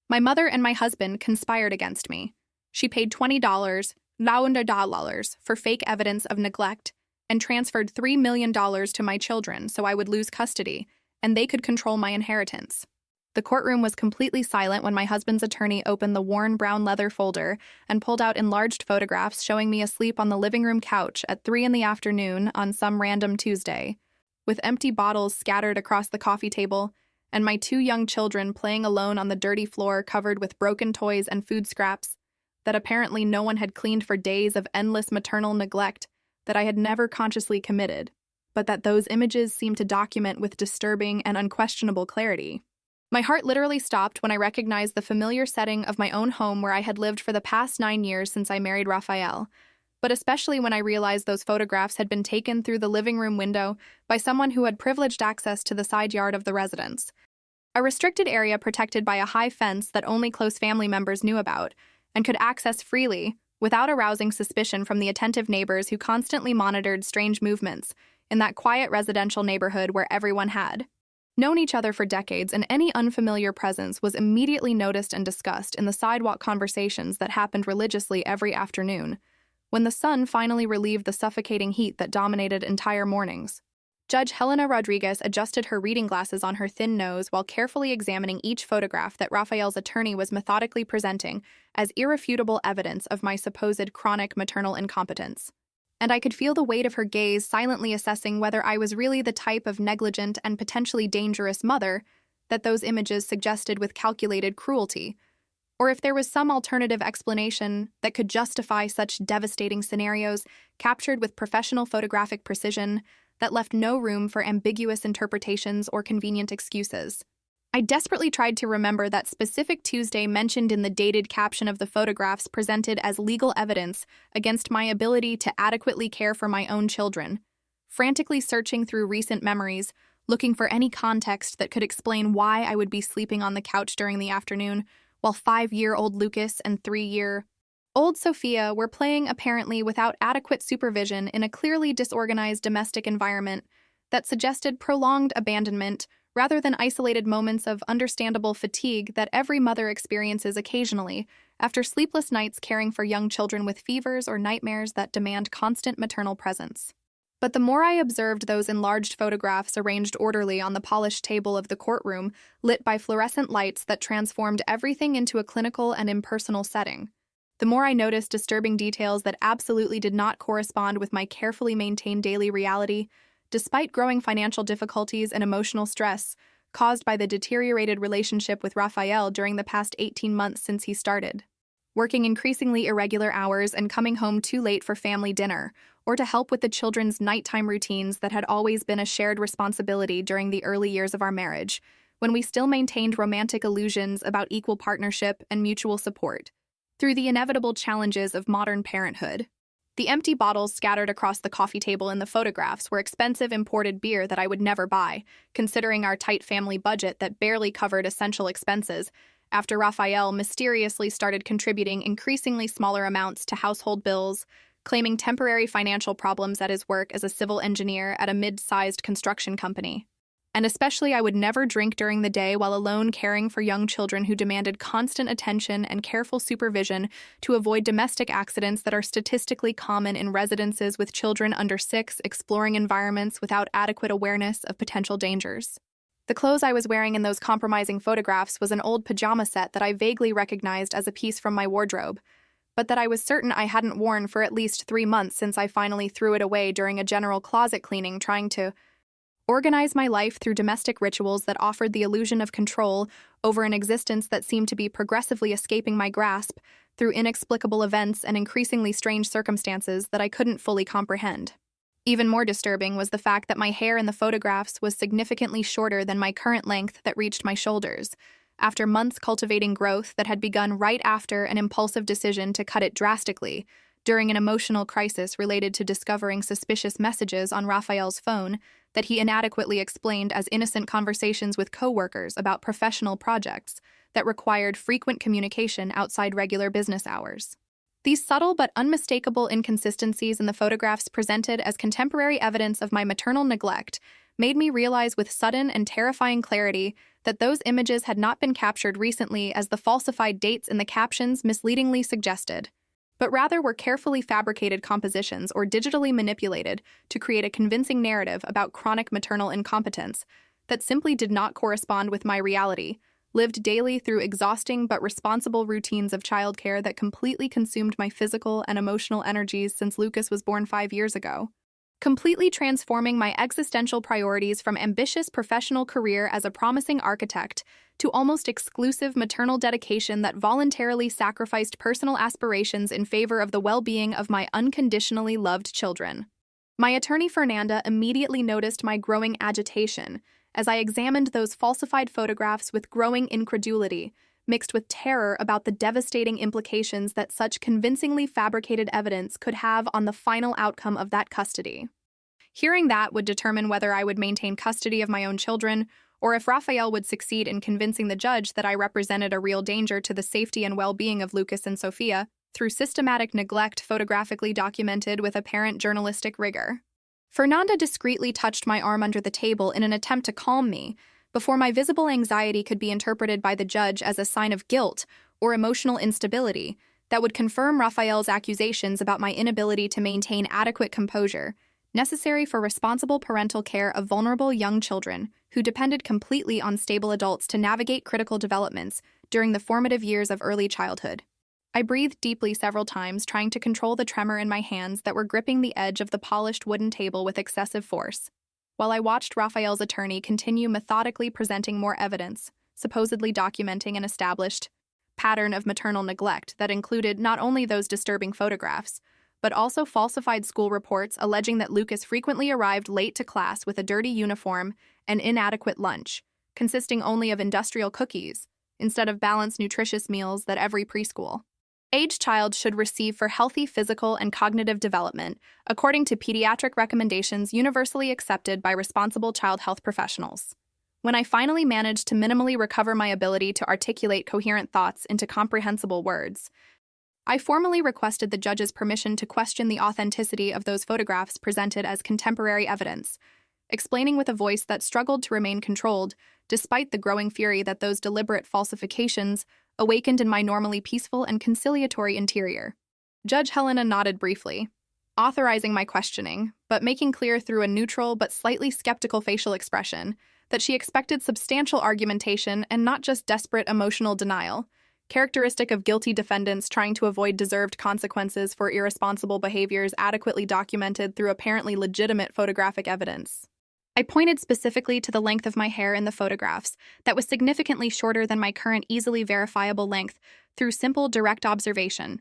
My mother and my husband conspired against me. She paid $20 for fake evidence of neglect and transferred $3 million to my children so I would lose custody and they could control my inheritance. The courtroom was completely silent when my husband's attorney opened the worn brown leather folder and pulled out enlarged photographs showing me asleep on the living room couch at 3 in the afternoon on some random Tuesday, with empty bottles scattered across the coffee table and my 2 young children playing alone on the dirty floor covered with broken toys and food scraps that apparently no one had cleaned for days of endless maternal neglect that I had never consciously committed, but that those images seemed to document with disturbing and unquestionable clarity. My heart literally stopped when I recognized the familiar setting of my own home where I had lived for the past 9 years since I married Raphael, but especially when I realized those photographs had been taken through the living room window by someone who had privileged access to the side yard of the residence, a restricted area protected by a high fence that only close family members knew about and could access freely without arousing suspicion from the attentive neighbors who constantly monitored strange movements in that quiet residential neighborhood where everyone had known each other for decades, and any unfamiliar presence was immediately noticed and discussed in the sidewalk conversations that happened religiously every afternoon, when the sun finally relieved the suffocating heat that dominated entire mornings. Judge Helena Rodriguez adjusted her reading glasses on her thin nose while carefully examining each photograph that Raphael's attorney was methodically presenting as irrefutable evidence of my supposed chronic maternal incompetence. And I could feel the weight of her gaze silently assessing whether I was really the type of negligent and potentially dangerous mother that those images suggested with calculated cruelty, or if there was some alternative explanation that could justify such devastating scenarios captured with professional photographic precision that left no room for ambiguous interpretations or convenient excuses. I desperately tried to remember that specific Tuesday mentioned in the dated caption of the photographs presented as legal evidence against my ability to adequately care for my own children, frantically searching through recent memories, looking for any context that could explain why I would be sleeping on the couch during the afternoon, while 5-year-old Lucas and 3-year-old Sophia were playing apparently without adequate supervision in a clearly disorganized domestic environment that suggested prolonged abandonment rather than isolated moments of understandable fatigue that every mother experiences occasionally after sleepless nights caring for young children with fevers or nightmares that demand constant maternal presence. But the more I observed those enlarged photographs arranged orderly on the polished table of the courtroom, lit by fluorescent lights that transformed everything into a clinical and impersonal setting, the more I noticed disturbing details that absolutely did not correspond with my carefully maintained daily reality, despite growing financial difficulties and emotional stress caused by the deteriorated relationship with Raphael during the past 18 months since he started working increasingly irregular hours and coming home too late for family dinner, or to help with the children's nighttime routines that had always been a shared responsibility during the early years of our marriage, when we still maintained romantic illusions about equal partnership and mutual support. Through the inevitable challenges of modern parenthood, the empty bottles scattered across the coffee table in the photographs were expensive imported beer that I would never buy, considering our tight family budget that barely covered essential expenses, after Raphael mysteriously started contributing increasingly smaller amounts to household bills, claiming temporary financial problems at his work as a civil engineer at a mid-sized construction company. And especially I would never drink during the day while alone caring for young children who demanded constant attention and careful supervision to avoid domestic accidents that are statistically common in residences with children under 6 exploring environments without adequate awareness of potential dangers. The clothes I was wearing in those compromising photographs was an old pajama set that I vaguely recognized as a piece from my wardrobe, but that I was certain I hadn't worn for at least 3 months since I finally threw it away during a general closet cleaning trying to organize my life through domestic rituals that offered the illusion of control over an existence that seemed to be progressively escaping my grasp through inexplicable events and increasingly strange circumstances that I couldn't fully comprehend. Even more disturbing was the fact that my hair in the photographs was significantly shorter than my current length that reached my shoulders, after months cultivating growth that had begun right after an impulsive decision to cut it drastically during an emotional crisis related to discovering suspicious messages on Raphael's phone that he inadequately explained as innocent conversations with coworkers about professional projects that required frequent communication outside regular business hours. These subtle but unmistakable inconsistencies in the photographs presented as contemporary evidence of my maternal neglect made me realize with sudden and terrifying clarity that those images had not been captured recently as the falsified dates in the captions misleadingly suggested, but rather were carefully fabricated compositions or digitally manipulated to create a convincing narrative about chronic maternal incompetence that simply did not correspond with my reality, lived daily through exhausting but responsible routines of childcare that completely consumed my physical and emotional energies since Lucas was born 5 years ago, completely transforming my existential priorities from ambitious professional career as a promising architect to almost exclusive maternal dedication that voluntarily sacrificed personal aspirations in favor of the well-being of my unconditionally loved children. My attorney Fernanda immediately noticed my growing agitation as I examined those falsified photographs with growing incredulity, mixed with terror about the devastating implications that such convincingly fabricated evidence could have on the final outcome of that custody. Hearing that would determine whether I would maintain custody of my own children, or if Raphael would succeed in convincing the judge that I represented a real danger to the safety and well-being of Lucas and Sophia through systematic neglect photographically documented with apparent journalistic rigor. Fernanda discreetly touched my arm under the table in an attempt to calm me, before my visible anxiety could be interpreted by the judge as a sign of guilt or emotional instability that would confirm Raphael's accusations about my inability to maintain adequate composure, necessary for responsible parental care of vulnerable young children who depended completely on stable adults to navigate critical developments during the formative years of early childhood. I breathed deeply several times, trying to control the tremor in my hands that were gripping the edge of the polished wooden table with excessive force, while I watched Raphael's attorney continue methodically presenting more evidence, supposedly documenting an established pattern of maternal neglect that included not only those disturbing photographs, but also falsified school reports alleging that Lucas frequently arrived late to class with a dirty uniform and inadequate lunch, consisting only of industrial cookies, instead of balanced, nutritious meals that every preschool-aged child should receive for healthy physical and cognitive development, according to pediatric recommendations universally accepted by responsible child health professionals. When I finally managed to minimally recover my ability to articulate coherent thoughts into comprehensible words, I formally requested the judge's permission to question the authenticity of those photographs presented as contemporary evidence, explaining with a voice that struggled to remain controlled, despite the growing fury that those deliberate falsifications awakened in my normally peaceful and conciliatory interior. Judge Helena nodded briefly, authorizing my questioning, but making clear through a neutral but slightly skeptical facial expression that she expected substantial argumentation and not just desperate emotional denial, characteristic of guilty defendants trying to avoid deserved consequences for irresponsible behaviors adequately documented through apparently legitimate photographic evidence. I pointed specifically to the length of my hair in the photographs that was significantly shorter than my current easily verifiable length through simple, direct observation,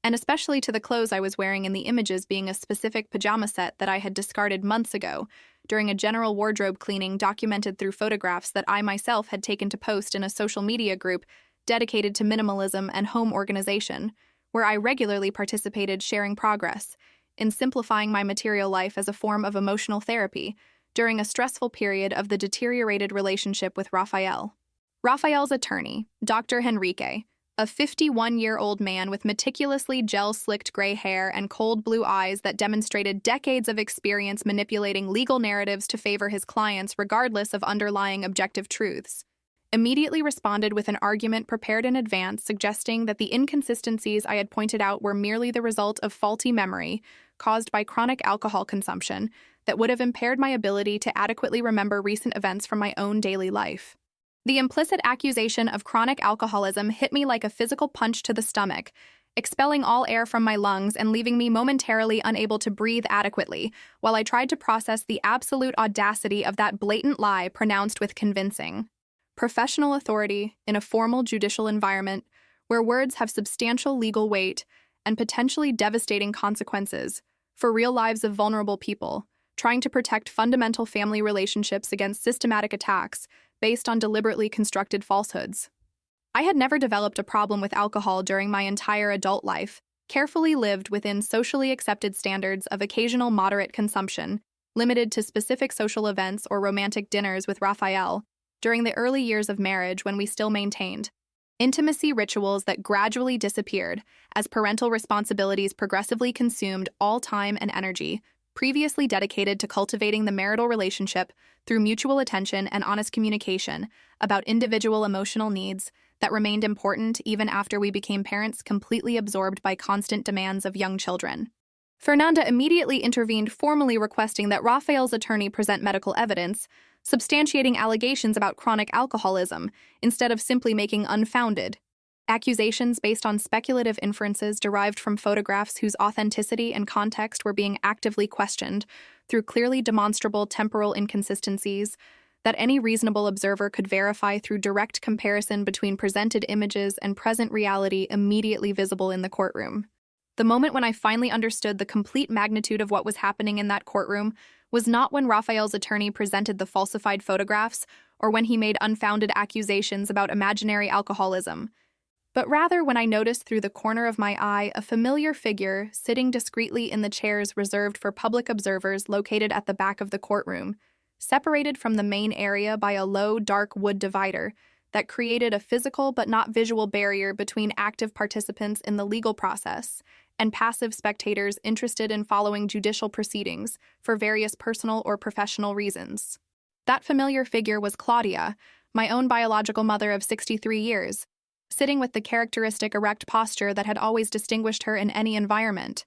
and especially to the clothes I was wearing in the images being a specific pajama set that I had discarded months ago during a general wardrobe cleaning documented through photographs that I myself had taken to post in a social media group dedicated to minimalism and home organization, where I regularly participated sharing progress in simplifying my material life as a form of emotional therapy during a stressful period of the deteriorated relationship with Raphael. Raphael's attorney, Dr. Henrique, a 51-year-old man with meticulously gel-slicked gray hair and cold blue eyes that demonstrated decades of experience manipulating legal narratives to favor his clients regardless of underlying objective truths, immediately responded with an argument prepared in advance suggesting that the inconsistencies I had pointed out were merely the result of faulty memory caused by chronic alcohol consumption that would have impaired my ability to adequately remember recent events from my own daily life. The implicit accusation of chronic alcoholism hit me like a physical punch to the stomach, expelling all air from my lungs and leaving me momentarily unable to breathe adequately while I tried to process the absolute audacity of that blatant lie pronounced with convincing professional authority in a formal judicial environment where words have substantial legal weight and potentially devastating consequences for real lives of vulnerable people, trying to protect fundamental family relationships against systematic attacks based on deliberately constructed falsehoods. I had never developed a problem with alcohol during my entire adult life, carefully lived within socially accepted standards of occasional moderate consumption, limited to specific social events or romantic dinners with Raphael, during the early years of marriage when we still maintained intimacy rituals that gradually disappeared as parental responsibilities progressively consumed all time and energy, previously dedicated to cultivating the marital relationship through mutual attention and honest communication about individual emotional needs that remained important even after we became parents completely absorbed by constant demands of young children. Fernanda immediately intervened, formally requesting that Rafael's attorney present medical evidence, substantiating allegations about chronic alcoholism instead of simply making unfounded accusations based on speculative inferences derived from photographs whose authenticity and context were being actively questioned through clearly demonstrable temporal inconsistencies that any reasonable observer could verify through direct comparison between presented images and present reality immediately visible in the courtroom. The moment when I finally understood the complete magnitude of what was happening in that courtroom was not when Rafael's attorney presented the falsified photographs or when he made unfounded accusations about imaginary alcoholism, but rather when I noticed through the corner of my eye a familiar figure sitting discreetly in the chairs reserved for public observers located at the back of the courtroom, separated from the main area by a low, dark wood divider that created a physical but not visual barrier between active participants in the legal process and passive spectators interested in following judicial proceedings for various personal or professional reasons. That familiar figure was Claudia, my own biological mother of 63 years, sitting with the characteristic erect posture that had always distinguished her in any environment,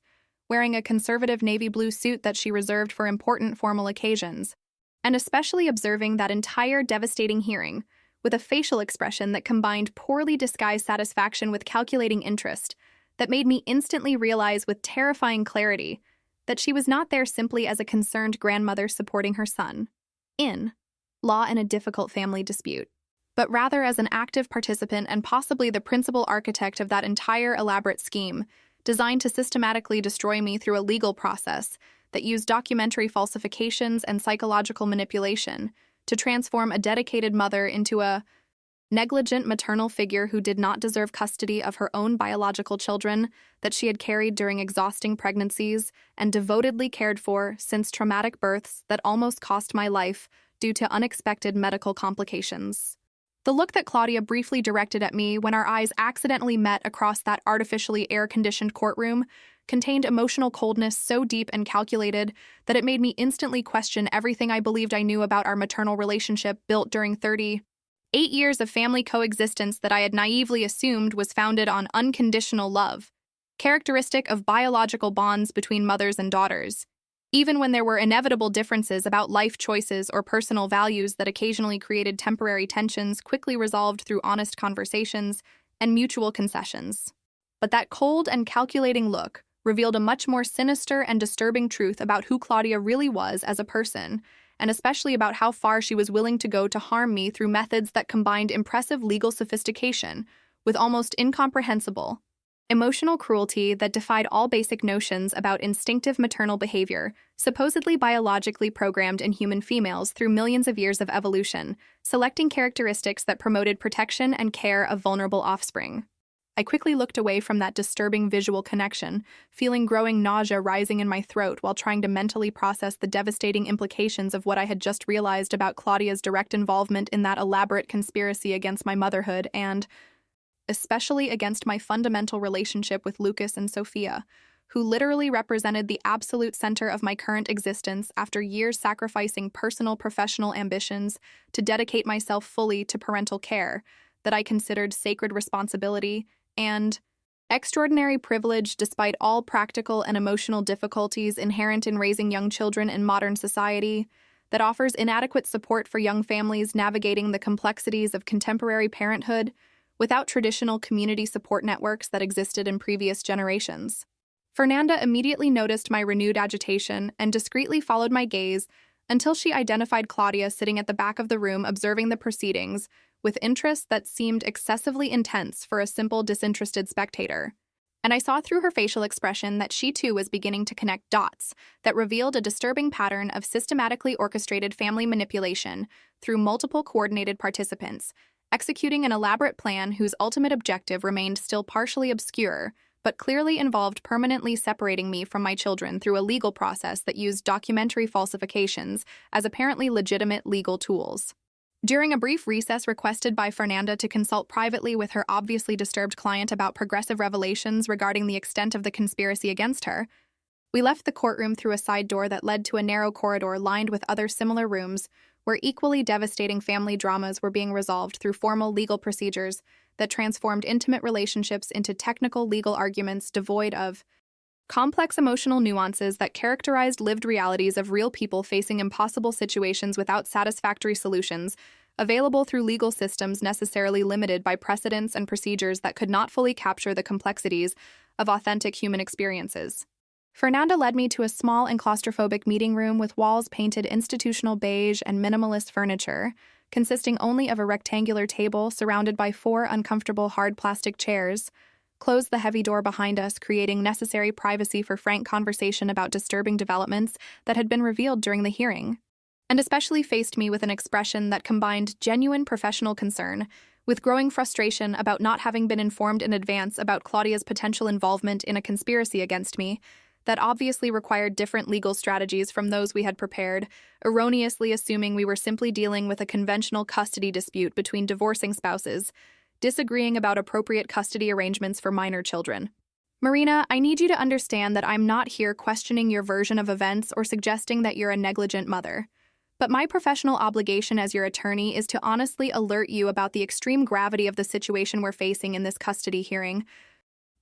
wearing a conservative navy blue suit that she reserved for important formal occasions, and especially observing that entire devastating hearing with a facial expression that combined poorly disguised satisfaction with calculating interest that made me instantly realize with terrifying clarity that she was not there simply as a concerned grandmother supporting her son in law in a difficult family dispute, but rather as an active participant and possibly the principal architect of that entire elaborate scheme designed to systematically destroy me through a legal process that used documentary falsifications and psychological manipulation to transform a dedicated mother into a negligent maternal figure who did not deserve custody of her own biological children that she had carried during exhausting pregnancies and devotedly cared for since traumatic births that almost cost my life due to unexpected medical complications. The look that Claudia briefly directed at me when our eyes accidentally met across that artificially air-conditioned courtroom contained emotional coldness so deep and calculated that it made me instantly question everything I believed I knew about our maternal relationship built during 38 years of family coexistence that I had naively assumed was founded on unconditional love, characteristic of biological bonds between mothers and daughters. Even when there were inevitable differences about life choices or personal values that occasionally created temporary tensions quickly resolved through honest conversations and mutual concessions. But that cold and calculating look revealed a much more sinister and disturbing truth about who Claudia really was as a person, and especially about how far she was willing to go to harm me through methods that combined impressive legal sophistication with almost incomprehensible emotional cruelty that defied all basic notions about instinctive maternal behavior, supposedly biologically programmed in human females through millions of years of evolution, selecting characteristics that promoted protection and care of vulnerable offspring. I quickly looked away from that disturbing visual connection, feeling growing nausea rising in my throat while trying to mentally process the devastating implications of what I had just realized about Claudia's direct involvement in that elaborate conspiracy against my motherhood and, especially against my fundamental relationship with Lucas and Sophia, who literally represented the absolute center of my current existence after years sacrificing personal professional ambitions to dedicate myself fully to parental care that I considered sacred responsibility and extraordinary privilege despite all practical and emotional difficulties inherent in raising young children in modern society, that offers inadequate support for young families navigating the complexities of contemporary parenthood without traditional community support networks that existed in previous generations. Fernanda immediately noticed my renewed agitation and discreetly followed my gaze until she identified Claudia sitting at the back of the room observing the proceedings with interest that seemed excessively intense for a simple, disinterested spectator. And I saw through her facial expression that she too was beginning to connect dots that revealed a disturbing pattern of systematically orchestrated family manipulation through multiple coordinated participants, executing an elaborate plan whose ultimate objective remained still partially obscure, but clearly involved permanently separating me from my children through a legal process that used documentary falsifications as apparently legitimate legal tools. During a brief recess requested by Fernanda to consult privately with her obviously disturbed client about progressive revelations regarding the extent of the conspiracy against her, We left the courtroom through a side door that led to a narrow corridor lined with other similar rooms where equally devastating family dramas were being resolved through formal legal procedures that transformed intimate relationships into technical legal arguments devoid of complex emotional nuances that characterized lived realities of real people facing impossible situations without satisfactory solutions, available through legal systems necessarily limited by precedents and procedures that could not fully capture the complexities of authentic human experiences. Fernanda led me to a small and claustrophobic meeting room with walls painted institutional beige and minimalist furniture, consisting only of a rectangular table surrounded by 4 uncomfortable hard plastic chairs, closed the heavy door behind us, creating necessary privacy for frank conversation about disturbing developments that had been revealed during the hearing, and especially faced me with an expression that combined genuine professional concern with growing frustration about not having been informed in advance about Claudia's potential involvement in a conspiracy against me that obviously required different legal strategies from those we had prepared, erroneously assuming we were simply dealing with a conventional custody dispute between divorcing spouses, disagreeing about appropriate custody arrangements for minor children. Marina, I need you to understand that I'm not here questioning your version of events or suggesting that you're a negligent mother. But my professional obligation as your attorney is to honestly alert you about the extreme gravity of the situation we're facing in this custody hearing.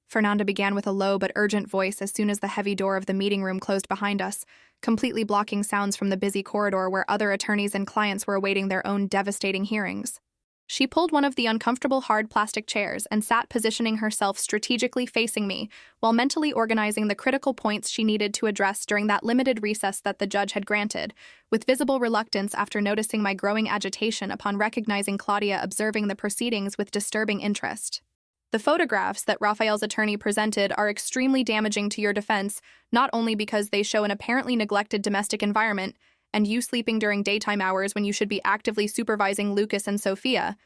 Fernanda began with a low but urgent voice as soon as the heavy door of the meeting room closed behind us, completely blocking sounds from the busy corridor where other attorneys and clients were awaiting their own devastating hearings. She pulled one of the uncomfortable hard plastic chairs and sat positioning herself strategically facing me, while mentally organizing the critical points she needed to address during that limited recess that the judge had granted, with visible reluctance after noticing my growing agitation upon recognizing Claudia observing the proceedings with disturbing interest. The photographs that Raphael's attorney presented are extremely damaging to your defense, not only because they show an apparently neglected domestic environment and you sleeping during daytime hours when you should be actively supervising Lucas and Sophia,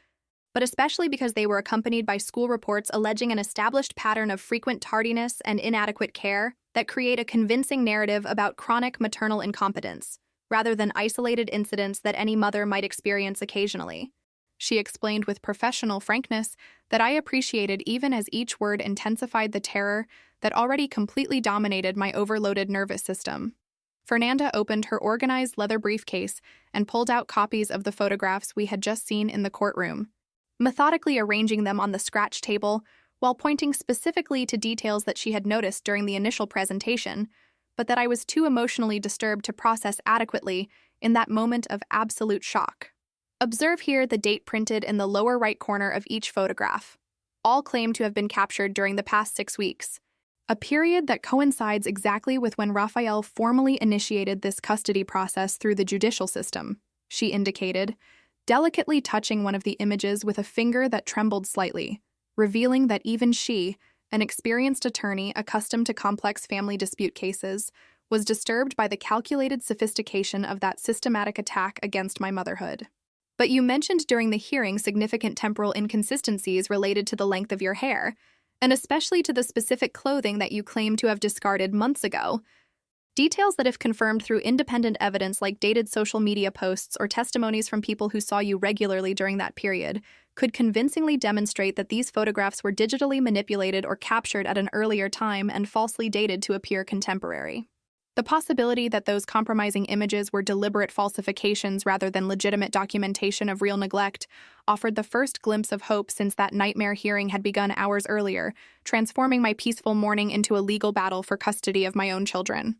but especially because they were accompanied by school reports alleging an established pattern of frequent tardiness and inadequate care that create a convincing narrative about chronic maternal incompetence, rather than isolated incidents that any mother might experience occasionally. She explained with professional frankness that I appreciated even as each word intensified the terror that already completely dominated my overloaded nervous system. Fernanda opened her organized leather briefcase and pulled out copies of the photographs we had just seen in the courtroom, methodically arranging them on the scratch table while pointing specifically to details that she had noticed during the initial presentation, but that I was too emotionally disturbed to process adequately in that moment of absolute shock. Observe here the date printed in the lower right corner of each photograph. All claim to have been captured during the past 6 weeks, a period that coincides exactly with when Raphael formally initiated this custody process through the judicial system, she indicated, delicately touching one of the images with a finger that trembled slightly, revealing that even she, an experienced attorney accustomed to complex family dispute cases, was disturbed by the calculated sophistication of that systematic attack against my motherhood. But you mentioned during the hearing significant temporal inconsistencies related to the length of your hair, and especially to the specific clothing that you claim to have discarded months ago. Details that, if confirmed through independent evidence like dated social media posts or testimonies from people who saw you regularly during that period, could convincingly demonstrate that these photographs were digitally manipulated or captured at an earlier time and falsely dated to appear contemporary. The possibility that those compromising images were deliberate falsifications rather than legitimate documentation of real neglect offered the first glimpse of hope since that nightmare hearing had begun hours earlier, transforming my peaceful morning into a legal battle for custody of my own children.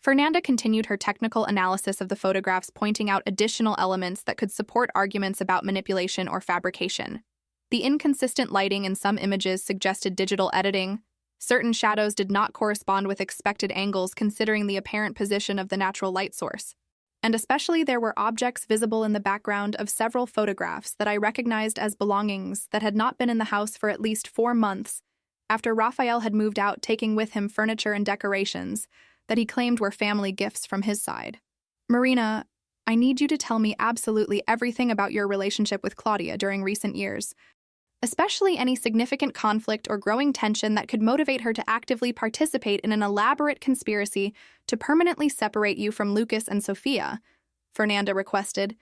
Fernanda continued her technical analysis of the photographs, pointing out additional elements that could support arguments about manipulation or fabrication. The inconsistent lighting in some images suggested digital editing. Certain shadows did not correspond with expected angles considering the apparent position of the natural light source. And especially there were objects visible in the background of several photographs that I recognized as belongings that had not been in the house for at least 4 months, after Raphael had moved out, taking with him furniture and decorations that he claimed were family gifts from his side. Marina, I need you to tell me absolutely everything about your relationship with Claudia during recent years, especially any significant conflict or growing tension that could motivate her to actively participate in an elaborate conspiracy to permanently separate you from Lucas and Sophia, Fernanda requested.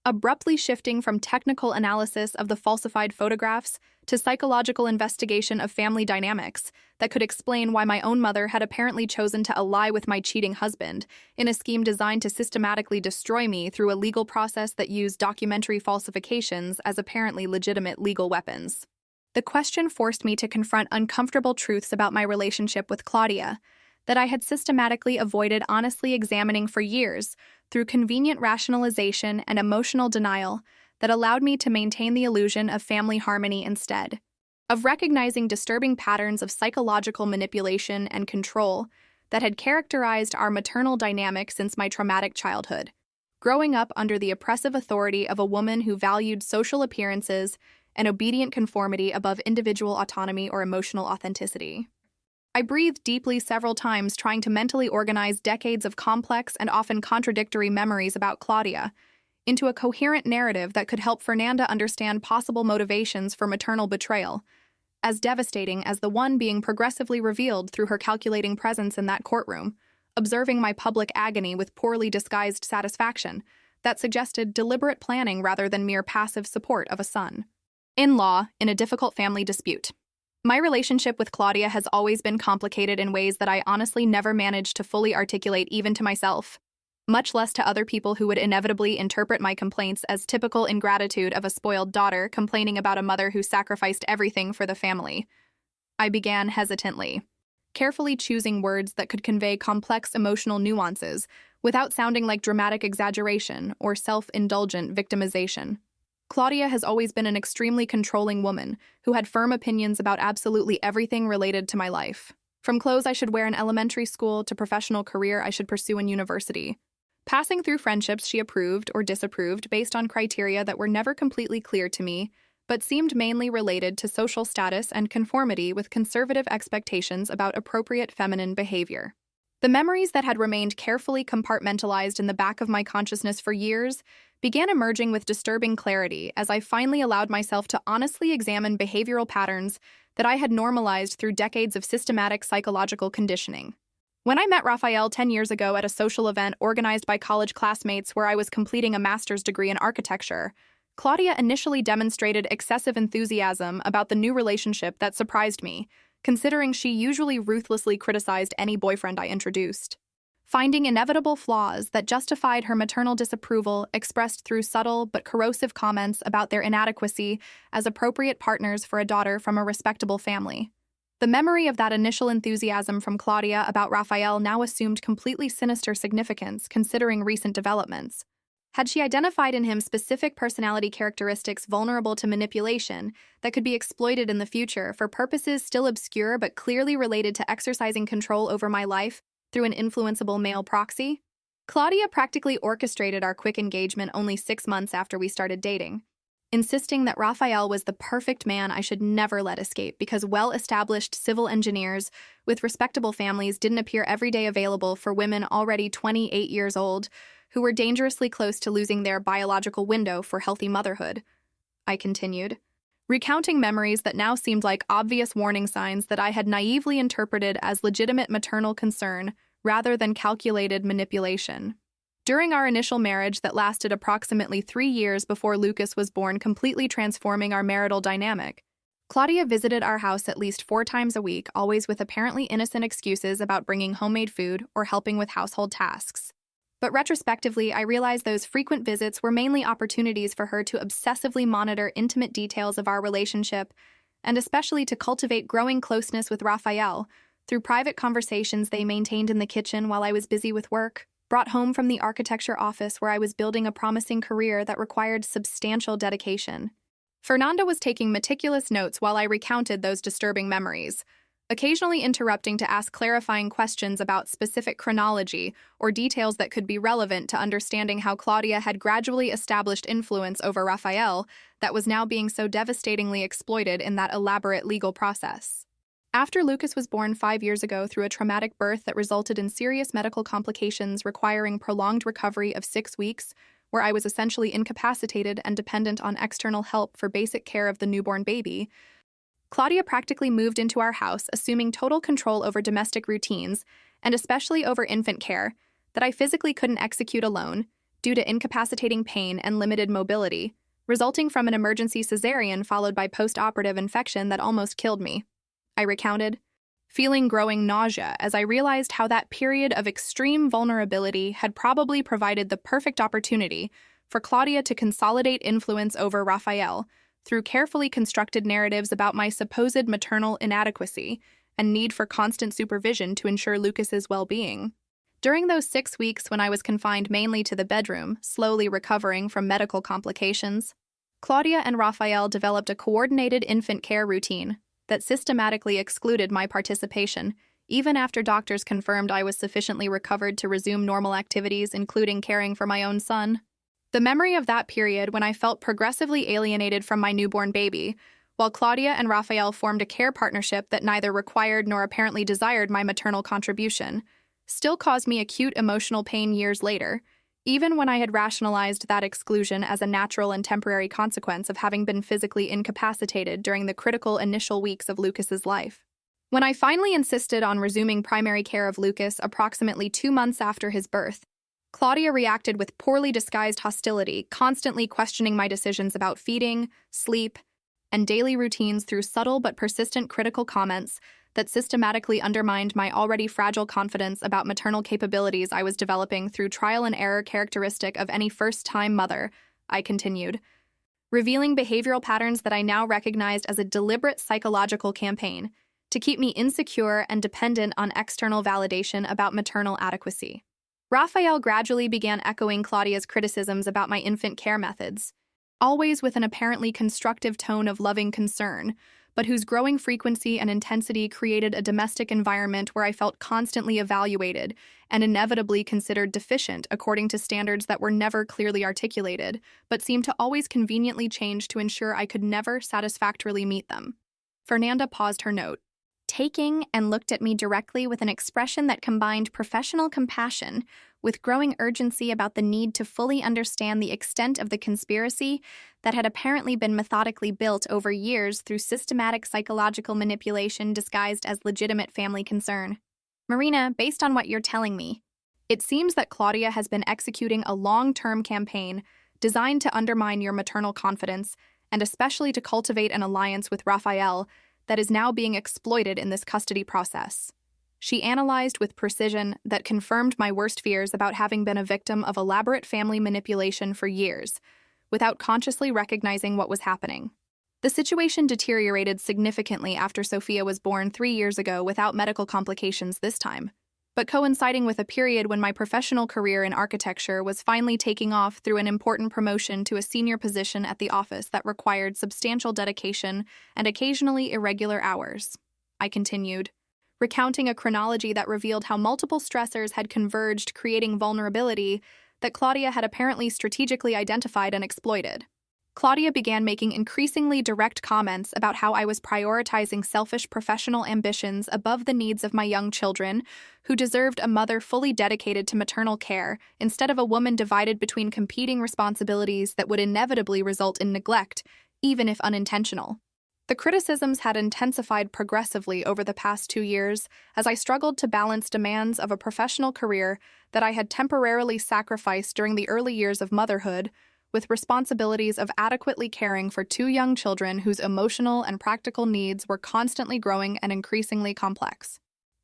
abruptly shifting from technical analysis of the falsified photographs to psychological investigation of family dynamics that could explain why my own mother had apparently chosen to ally with my cheating husband in a scheme designed to systematically destroy me through a legal process that used documentary falsifications as apparently legitimate legal weapons. The question forced me to confront uncomfortable truths about my relationship with Claudia that I had systematically avoided honestly examining for years through convenient rationalization and emotional denial that allowed me to maintain the illusion of family harmony instead, of recognizing disturbing patterns of psychological manipulation and control that had characterized our maternal dynamic since my traumatic childhood, growing up under the oppressive authority of a woman who valued social appearances and obedient conformity above individual autonomy or emotional authenticity. I breathed deeply several times, trying to mentally organize decades of complex and often contradictory memories about Claudia into a coherent narrative that could help Fernanda understand possible motivations for maternal betrayal, as devastating as the one being progressively revealed through her calculating presence in that courtroom, observing my public agony with poorly disguised satisfaction that suggested deliberate planning rather than mere passive support of a son. In-law in a difficult family dispute. My relationship with Claudia has always been complicated in ways that I honestly never managed to fully articulate even to myself, much less to other people who would inevitably interpret my complaints as typical ingratitude of a spoiled daughter complaining about a mother who sacrificed everything for the family. I began hesitantly, carefully choosing words that could convey complex emotional nuances without sounding like dramatic exaggeration or self-indulgent victimization. Claudia has always been an extremely controlling woman who had firm opinions about absolutely everything related to my life. From clothes I should wear in elementary school to professional career I should pursue in university. Passing through friendships she approved or disapproved based on criteria that were never completely clear to me, but seemed mainly related to social status and conformity with conservative expectations about appropriate feminine behavior. The memories that had remained carefully compartmentalized in the back of my consciousness for years began emerging with disturbing clarity as I finally allowed myself to honestly examine behavioral patterns that I had normalized through decades of systematic psychological conditioning. When I met Raphael 10 years ago at a social event organized by college classmates where I was completing a master's degree in architecture, Claudia initially demonstrated excessive enthusiasm about the new relationship that surprised me, considering she usually ruthlessly criticized any boyfriend I introduced. Finding inevitable flaws that justified her maternal disapproval expressed through subtle but corrosive comments about their inadequacy as appropriate partners for a daughter from a respectable family. The memory of that initial enthusiasm from Claudia about Raphael now assumed completely sinister significance considering recent developments. Had she identified in him specific personality characteristics vulnerable to manipulation that could be exploited in the future for purposes still obscure but clearly related to exercising control over my life through an influenceable male proxy? Claudia practically orchestrated our quick engagement only 6 months after we started dating, insisting that Raphael was the perfect man I should never let escape because well-established civil engineers with respectable families didn't appear every day available for women already 28 years old who were dangerously close to losing their biological window for healthy motherhood. I continued, recounting memories that now seemed like obvious warning signs that I had naively interpreted as legitimate maternal concern rather than calculated manipulation. During our initial marriage that lasted approximately 3 years before Lucas was born, completely transforming our marital dynamic, Claudia visited our house at least 4 times a week, always with apparently innocent excuses about bringing homemade food or helping with household tasks. But retrospectively, I realized those frequent visits were mainly opportunities for her to obsessively monitor intimate details of our relationship, and especially to cultivate growing closeness with Raphael through private conversations they maintained in the kitchen while I was busy with work, brought home from the architecture office where I was building a promising career that required substantial dedication. Fernanda was taking meticulous notes while I recounted those disturbing memories, occasionally interrupting to ask clarifying questions about specific chronology or details that could be relevant to understanding how Claudia had gradually established influence over Raphael that was now being so devastatingly exploited in that elaborate legal process. After Lucas was born 5 years ago through a traumatic birth that resulted in serious medical complications requiring prolonged recovery of 6 weeks, where I was essentially incapacitated and dependent on external help for basic care of the newborn baby, Claudia practically moved into our house, assuming total control over domestic routines, and especially over infant care, that I physically couldn't execute alone, due to incapacitating pain and limited mobility, resulting from an emergency cesarean followed by post-operative infection that almost killed me. I recounted, feeling growing nausea as I realized how that period of extreme vulnerability had probably provided the perfect opportunity for Claudia to consolidate influence over Raphael through carefully constructed narratives about my supposed maternal inadequacy and need for constant supervision to ensure Lucas's well-being. During those 6 weeks when I was confined mainly to the bedroom, slowly recovering from medical complications, Claudia and Raphael developed a coordinated infant care routine that systematically excluded my participation, even after doctors confirmed I was sufficiently recovered to resume normal activities, including caring for my own son. The memory of that period when I felt progressively alienated from my newborn baby, while Claudia and Raphael formed a care partnership that neither required nor apparently desired my maternal contribution, still caused me acute emotional pain years later, even when I had rationalized that exclusion as a natural and temporary consequence of having been physically incapacitated during the critical initial weeks of Lucas's life. When I finally insisted on resuming primary care of Lucas approximately 2 months after his birth, Claudia reacted with poorly disguised hostility, constantly questioning my decisions about feeding, sleep, and daily routines through subtle but persistent critical comments that systematically undermined my already fragile confidence about maternal capabilities I was developing through trial and error characteristic of any first-time mother, I continued, revealing behavioral patterns that I now recognized as a deliberate psychological campaign to keep me insecure and dependent on external validation about maternal adequacy. Raphael gradually began echoing Claudia's criticisms about my infant care methods, always with an apparently constructive tone of loving concern, but whose growing frequency and intensity created a domestic environment where I felt constantly evaluated and inevitably considered deficient according to standards that were never clearly articulated, but seemed to always conveniently change to ensure I could never satisfactorily meet them. Fernanda paused her note, taking and looked at me directly with an expression that combined professional compassion with growing urgency about the need to fully understand the extent of the conspiracy that had apparently been methodically built over years through systematic psychological manipulation disguised as legitimate family concern. Marina, based on what you're telling me, it seems that Claudia has been executing a long-term campaign designed to undermine your maternal confidence and especially to cultivate an alliance with Raphael that is now being exploited in this custody process. She analyzed with precision that confirmed my worst fears about having been a victim of elaborate family manipulation for years, without consciously recognizing what was happening. The situation deteriorated significantly after Sophia was born 3 years ago without medical complications this time, but coinciding with a period when my professional career in architecture was finally taking off through an important promotion to a senior position at the office that required substantial dedication and occasionally irregular hours. I continued, recounting a chronology that revealed how multiple stressors had converged, creating vulnerability that Claudia had apparently strategically identified and exploited. Claudia began making increasingly direct comments about how I was prioritizing selfish professional ambitions above the needs of my young children, who deserved a mother fully dedicated to maternal care instead of a woman divided between competing responsibilities that would inevitably result in neglect, even if unintentional. The criticisms had intensified progressively over the past 2 years as I struggled to balance demands of a professional career that I had temporarily sacrificed during the early years of motherhood with responsibilities of adequately caring for 2 young children whose emotional and practical needs were constantly growing and increasingly complex.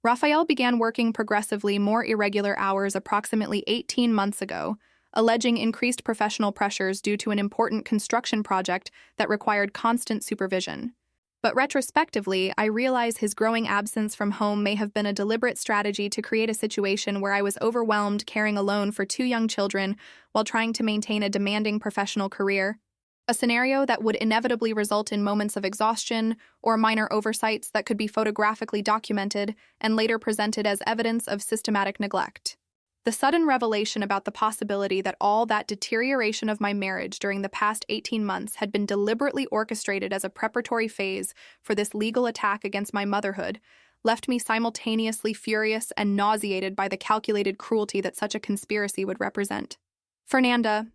Raphael began working progressively more irregular hours approximately 18 months ago, alleging increased professional pressures due to an important construction project that required constant supervision. But retrospectively, I realize his growing absence from home may have been a deliberate strategy to create a situation where I was overwhelmed caring alone for 2 young children while trying to maintain a demanding professional career, a scenario that would inevitably result in moments of exhaustion or minor oversights that could be photographically documented and later presented as evidence of systematic neglect. The sudden revelation about the possibility that all that deterioration of my marriage during the past 18 months had been deliberately orchestrated as a preparatory phase for this legal attack against my motherhood left me simultaneously furious and nauseated by the calculated cruelty that such a conspiracy would represent. Fernanda,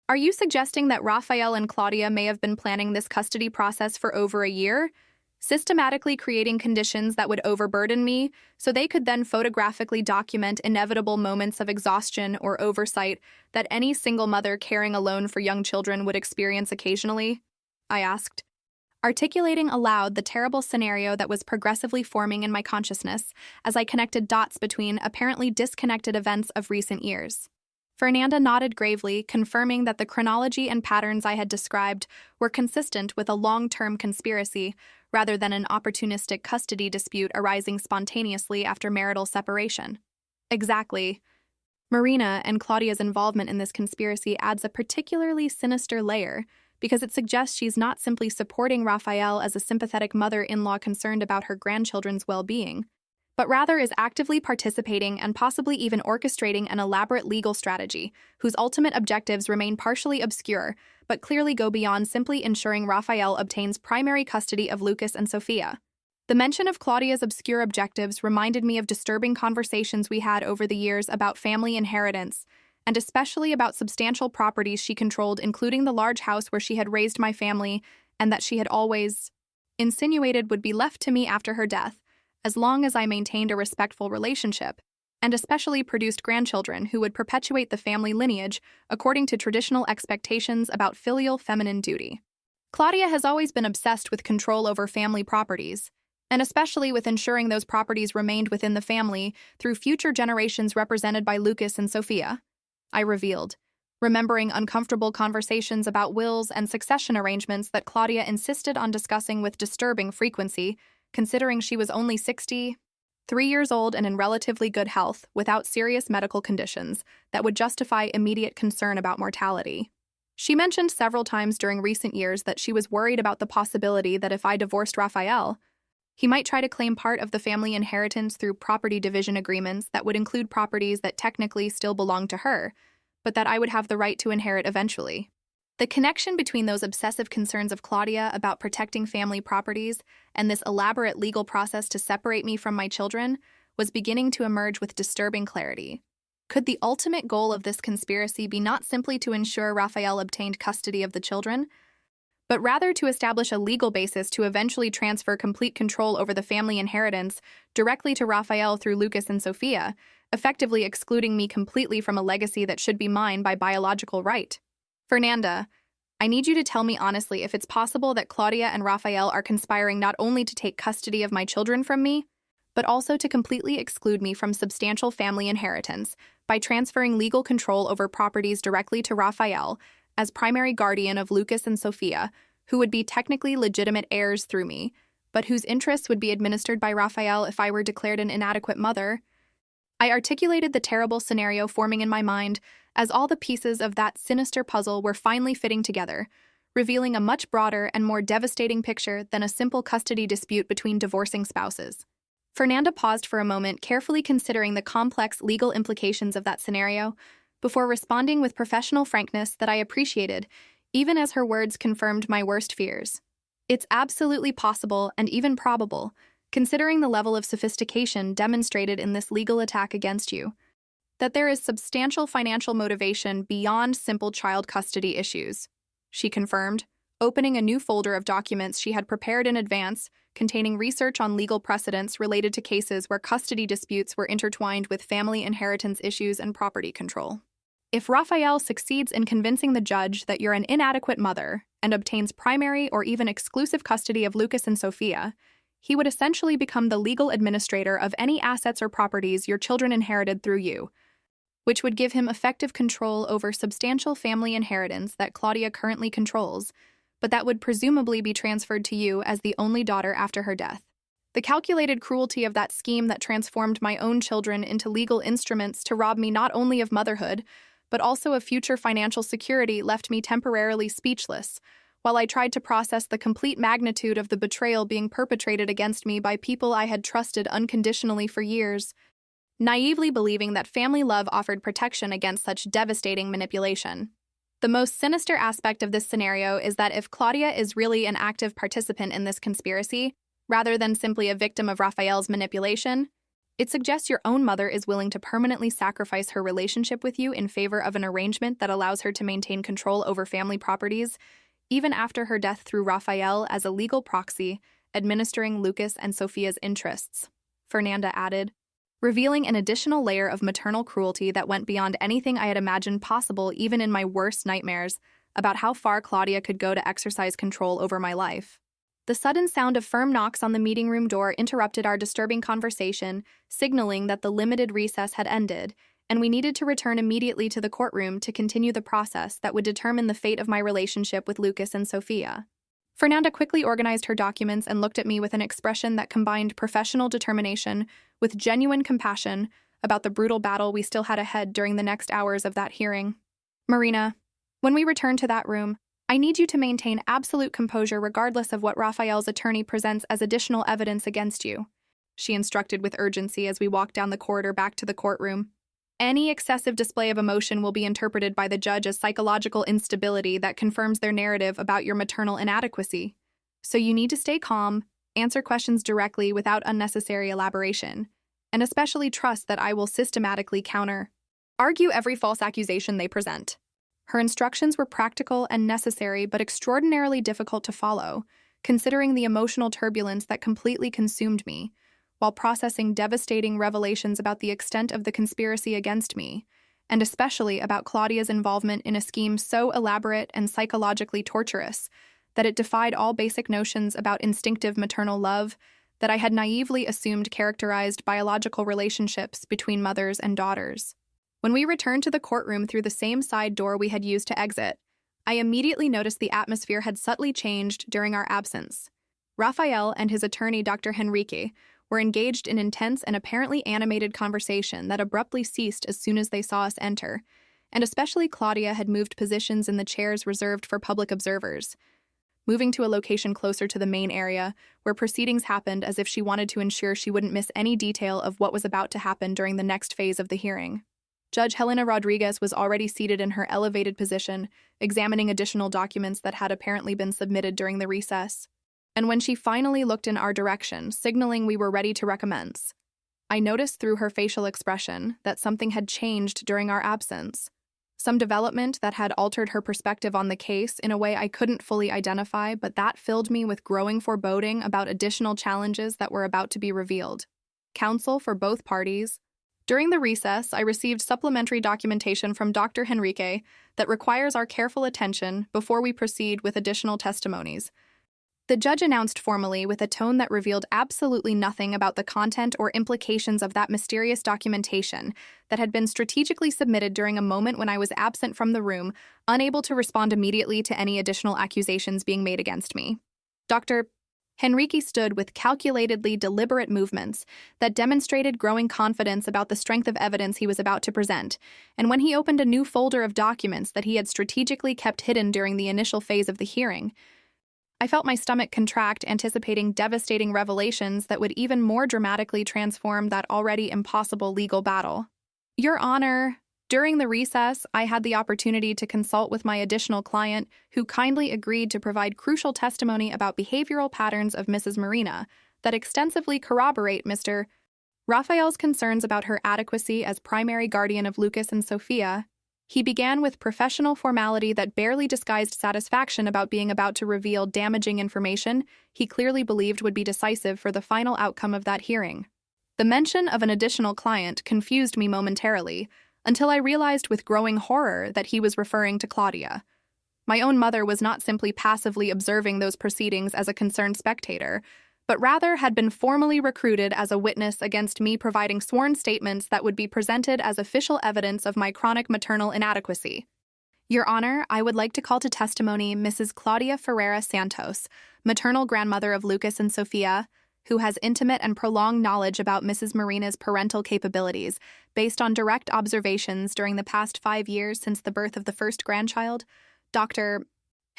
are you suggesting that Raphael and Claudia may have been planning this custody process for over a year, systematically creating conditions that would overburden me so they could then photographically document inevitable moments of exhaustion or oversight that any single mother caring alone for young children would experience occasionally? I asked, articulating aloud the terrible scenario that was progressively forming in my consciousness as I connected dots between apparently disconnected events of recent years. Fernanda nodded gravely, confirming that the chronology and patterns I had described were consistent with a long-term conspiracy rather than an opportunistic custody dispute arising spontaneously after marital separation. Exactly. Marina and Claudia's involvement in this conspiracy adds a particularly sinister layer because it suggests she's not simply supporting Raphael as a sympathetic mother-in-law concerned about her grandchildren's well-being, but rather is actively participating and possibly even orchestrating an elaborate legal strategy whose ultimate objectives remain partially obscure, but clearly go beyond simply ensuring Raphael obtains primary custody of Lucas and Sophia. The mention of Claudia's obscure objectives reminded me of disturbing conversations we had over the years about family inheritance, and especially about substantial properties she controlled, including the large house where she had raised my family and that she had always insinuated would be left to me after her death, as long as I maintained a respectful relationship, and especially produced grandchildren who would perpetuate the family lineage according to traditional expectations about filial feminine duty. Claudia has always been obsessed with control over family properties, and especially with ensuring those properties remained within the family through future generations represented by Lucas and Sophia, I revealed, remembering uncomfortable conversations about wills and succession arrangements that Claudia insisted on discussing with disturbing frequency, considering she was only 63 years old and in relatively good health, without serious medical conditions that would justify immediate concern about mortality. She mentioned several times during recent years that she was worried about the possibility that if I divorced Raphael, he might try to claim part of the family inheritance through property division agreements that would include properties that technically still belonged to her, but that I would have the right to inherit eventually. The connection between those obsessive concerns of Claudia about protecting family properties and this elaborate legal process to separate me from my children was beginning to emerge with disturbing clarity. Could the ultimate goal of this conspiracy be not simply to ensure Raphael obtained custody of the children, but rather to establish a legal basis to eventually transfer complete control over the family inheritance directly to Raphael through Lucas and Sophia, effectively excluding me completely from a legacy that should be mine by biological right? Fernanda, I need you to tell me honestly if it's possible that Claudia and Raphael are conspiring not only to take custody of my children from me, but also to completely exclude me from substantial family inheritance by transferring legal control over properties directly to Raphael as primary guardian of Lucas and Sophia, who would be technically legitimate heirs through me, but whose interests would be administered by Raphael if I were declared an inadequate mother. I articulated the terrible scenario forming in my mind as all the pieces of that sinister puzzle were finally fitting together, revealing a much broader and more devastating picture than a simple custody dispute between divorcing spouses. Fernanda paused for a moment, carefully considering the complex legal implications of that scenario, before responding with professional frankness that I appreciated, even as her words confirmed my worst fears. It's absolutely possible and even probable, considering the level of sophistication demonstrated in this legal attack against you, that there is substantial financial motivation beyond simple child custody issues, she confirmed, opening a new folder of documents she had prepared in advance containing research on legal precedents related to cases where custody disputes were intertwined with family inheritance issues and property control. If Raphael succeeds in convincing the judge that you're an inadequate mother and obtains primary or even exclusive custody of Lucas and Sophia, he would essentially become the legal administrator of any assets or properties your children inherited through you, which would give him effective control over substantial family inheritance that Claudia currently controls, but that would presumably be transferred to you as the only daughter after her death. The calculated cruelty of that scheme that transformed my own children into legal instruments to rob me not only of motherhood, but also of future financial security left me temporarily speechless, while I tried to process the complete magnitude of the betrayal being perpetrated against me by people I had trusted unconditionally for years, naively believing that family love offered protection against such devastating manipulation. The most sinister aspect of this scenario is that if Claudia is really an active participant in this conspiracy, rather than simply a victim of Raphael's manipulation, it suggests your own mother is willing to permanently sacrifice her relationship with you in favor of an arrangement that allows her to maintain control over family properties, even after her death through Raphael as a legal proxy administering Lucas and Sophia's interests, Fernanda added, revealing an additional layer of maternal cruelty that went beyond anything I had imagined possible even in my worst nightmares about how far Claudia could go to exercise control over my life. The sudden sound of firm knocks on the meeting room door interrupted our disturbing conversation, signaling that the limited recess had ended, and we needed to return immediately to the courtroom to continue the process that would determine the fate of my relationship with Lucas and Sophia. Fernanda quickly organized her documents and looked at me with an expression that combined professional determination with genuine compassion about the brutal battle we still had ahead during the next hours of that hearing. Marina, when we return to that room, I need you to maintain absolute composure regardless of what Raphael's attorney presents as additional evidence against you, she instructed with urgency as we walked down the corridor back to the courtroom. Any excessive display of emotion will be interpreted by the judge as psychological instability that confirms their narrative about your maternal inadequacy. So you need to stay calm, answer questions directly without unnecessary elaboration, and especially trust that I will systematically argue every false accusation they present. Her instructions were practical and necessary but extraordinarily difficult to follow, considering the emotional turbulence that completely consumed me, while processing devastating revelations about the extent of the conspiracy against me, and especially about Claudia's involvement in a scheme so elaborate and psychologically torturous that it defied all basic notions about instinctive maternal love that I had naively assumed characterized biological relationships between mothers and daughters. When we returned to the courtroom through the same side door we had used to exit, I immediately noticed the atmosphere had subtly changed during our absence. Raphael and his attorney, Dr. Henrique, were engaged in intense and apparently animated conversation that abruptly ceased as soon as they saw us enter, and especially Claudia had moved positions in the chairs reserved for public observers, moving to a location closer to the main area where proceedings happened as if she wanted to ensure she wouldn't miss any detail of what was about to happen during the next phase of the hearing. Judge Helena Rodriguez was already seated in her elevated position, examining additional documents that had apparently been submitted during the recess. And when she finally looked in our direction, signaling we were ready to recommence, I noticed through her facial expression that something had changed during our absence. Some development that had altered her perspective on the case in a way I couldn't fully identify, but that filled me with growing foreboding about additional challenges that were about to be revealed. Counsel for both parties. During the recess, I received supplementary documentation from Dr. Henrique that requires our careful attention before we proceed with additional testimonies. The judge announced formally with a tone that revealed absolutely nothing about the content or implications of that mysterious documentation that had been strategically submitted during a moment when I was absent from the room, unable to respond immediately to any additional accusations being made against me. Dr. Henrique stood with calculatedly deliberate movements that demonstrated growing confidence about the strength of evidence he was about to present, and when he opened a new folder of documents that he had strategically kept hidden during the initial phase of the hearing, I felt my stomach contract, anticipating devastating revelations that would even more dramatically transform that already impossible legal battle. Your Honor, during the recess, I had the opportunity to consult with my additional client, who kindly agreed to provide crucial testimony about behavioral patterns of Mrs. Marina that extensively corroborate Mr. Raphael's concerns about her adequacy as primary guardian of Lucas and Sophia. He began with professional formality that barely disguised satisfaction about being about to reveal damaging information he clearly believed would be decisive for the final outcome of that hearing. The mention of an additional client confused me momentarily, until I realized with growing horror that he was referring to Claudia. My own mother was not simply passively observing those proceedings as a concerned spectator, but rather had been formally recruited as a witness against me, providing sworn statements that would be presented as official evidence of my chronic maternal inadequacy. Your Honor, I would like to call to testimony Mrs. Claudia Ferreira Santos, maternal grandmother of Lucas and Sophia, who has intimate and prolonged knowledge about Mrs. Marina's parental capabilities, based on direct observations during the past 5 years since the birth of the first grandchild. Dr.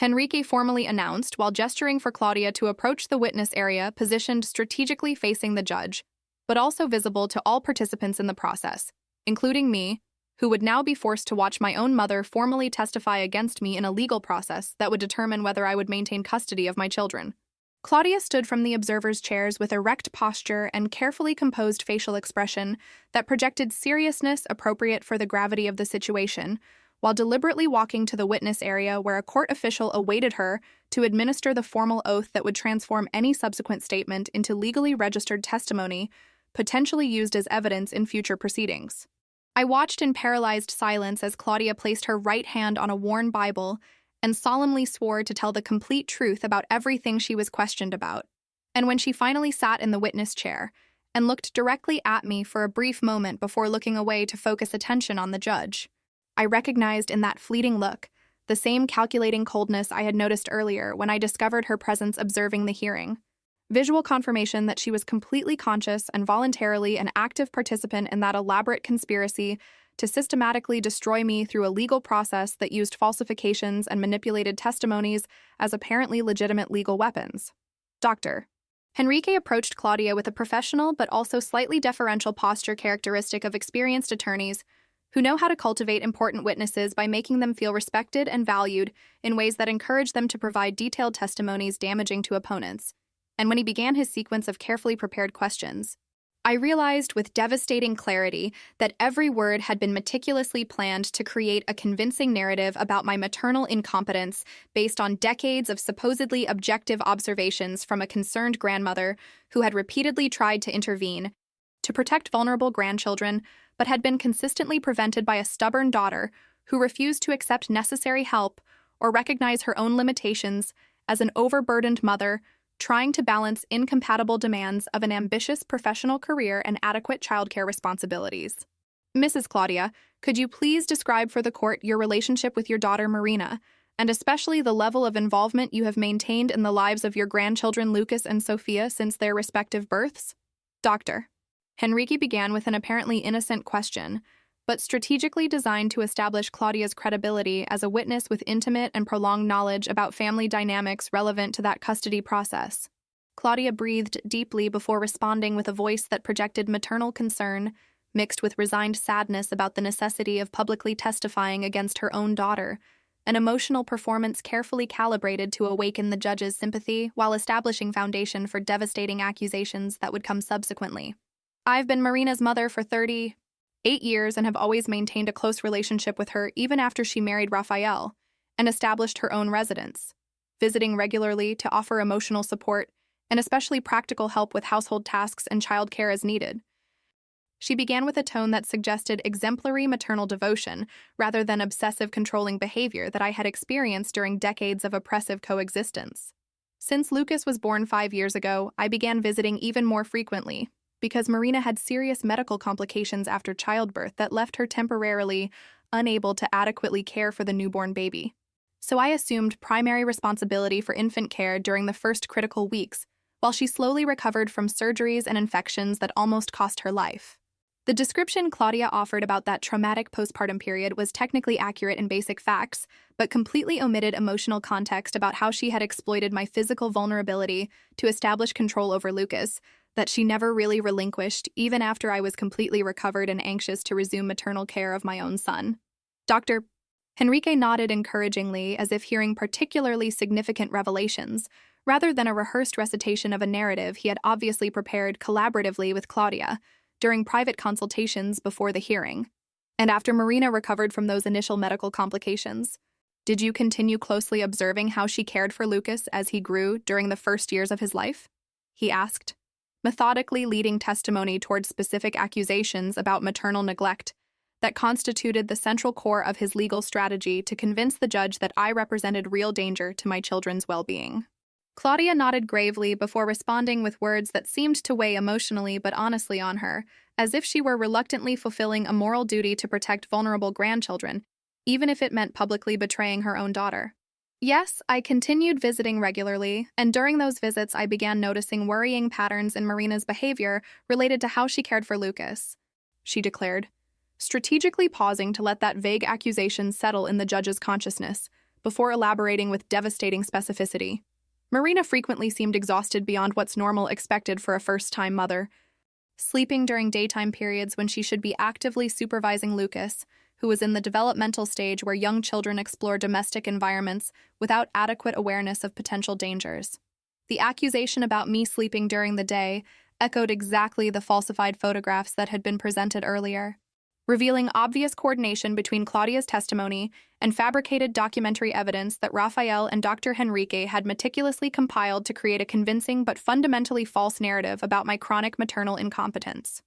Henrique formally announced while gesturing for Claudia to approach the witness area positioned strategically facing the judge, but also visible to all participants in the process, including me, who would now be forced to watch my own mother formally testify against me in a legal process that would determine whether I would maintain custody of my children. Claudia stood from the observers' chairs with erect posture and carefully composed facial expression that projected seriousness appropriate for the gravity of the situation, while deliberately walking to the witness area where a court official awaited her to administer the formal oath that would transform any subsequent statement into legally registered testimony, potentially used as evidence in future proceedings. I watched in paralyzed silence as Claudia placed her right hand on a worn Bible and solemnly swore to tell the complete truth about everything she was questioned about. And when she finally sat in the witness chair and looked directly at me for a brief moment before looking away to focus attention on the judge, I recognized in that fleeting look the same calculating coldness I had noticed earlier when I discovered her presence observing the hearing. Visual confirmation that she was completely conscious and voluntarily an active participant in that elaborate conspiracy to systematically destroy me through a legal process that used falsifications and manipulated testimonies as apparently legitimate legal weapons. Doctor. Henrique approached Claudia with a professional but also slightly deferential posture characteristic of experienced attorneys who know how to cultivate important witnesses by making them feel respected and valued in ways that encourage them to provide detailed testimonies damaging to opponents. And when he began his sequence of carefully prepared questions, I realized with devastating clarity that every word had been meticulously planned to create a convincing narrative about my maternal incompetence based on decades of supposedly objective observations from a concerned grandmother who had repeatedly tried to intervene to protect vulnerable grandchildren, but had been consistently prevented by a stubborn daughter who refused to accept necessary help or recognize her own limitations as an overburdened mother trying to balance incompatible demands of an ambitious professional career and adequate childcare responsibilities. Mrs. Claudia, could you please describe for the court your relationship with your daughter Marina, and especially the level of involvement you have maintained in the lives of your grandchildren Lucas and Sophia since their respective births? Doctor. Henrique began with an apparently innocent question, but strategically designed to establish Claudia's credibility as a witness with intimate and prolonged knowledge about family dynamics relevant to that custody process. Claudia breathed deeply before responding with a voice that projected maternal concern, mixed with resigned sadness about the necessity of publicly testifying against her own daughter, an emotional performance carefully calibrated to awaken the judge's sympathy while establishing foundation for devastating accusations that would come subsequently. I've been Marina's mother for 38 years and have always maintained a close relationship with her even after she married Raphael and established her own residence, visiting regularly to offer emotional support and especially practical help with household tasks and childcare as needed. She began with a tone that suggested exemplary maternal devotion rather than obsessive controlling behavior that I had experienced during decades of oppressive coexistence. Since Lucas was born 5 years ago, I began visiting even more frequently, because Marina had serious medical complications after childbirth that left her temporarily unable to adequately care for the newborn baby. So I assumed primary responsibility for infant care during the first critical weeks, while she slowly recovered from surgeries and infections that almost cost her life. The description Claudia offered about that traumatic postpartum period was technically accurate in basic facts, but completely omitted emotional context about how she had exploited my physical vulnerability to establish control over Lucas, that she never really relinquished even after I was completely recovered and anxious to resume maternal care of my own son. Dr. Henrique nodded encouragingly as if hearing particularly significant revelations, rather than a rehearsed recitation of a narrative he had obviously prepared collaboratively with Claudia during private consultations before the hearing. And after Marina recovered from those initial medical complications, did you continue closely observing how she cared for Lucas as he grew during the first years of his life? He asked, methodically leading testimony toward specific accusations about maternal neglect that constituted the central core of his legal strategy to convince the judge that I represented real danger to my children's well-being. Claudia nodded gravely before responding with words that seemed to weigh emotionally but honestly on her, as if she were reluctantly fulfilling a moral duty to protect vulnerable grandchildren, even if it meant publicly betraying her own daughter. Yes, I continued visiting regularly, and during those visits I began noticing worrying patterns in Marina's behavior related to how she cared for Lucas, she declared, strategically pausing to let that vague accusation settle in the judge's consciousness, before elaborating with devastating specificity. Marina frequently seemed exhausted beyond what's normal expected for a first-time mother, sleeping during daytime periods when she should be actively supervising Lucas, who was in the developmental stage where young children explore domestic environments without adequate awareness of potential dangers. The accusation about me sleeping during the day echoed exactly the falsified photographs that had been presented earlier. revealing obvious coordination between Claudia's testimony and fabricated documentary evidence that Raphael and Dr. Henrique had meticulously compiled to create a convincing but fundamentally false narrative about my chronic maternal incompetence.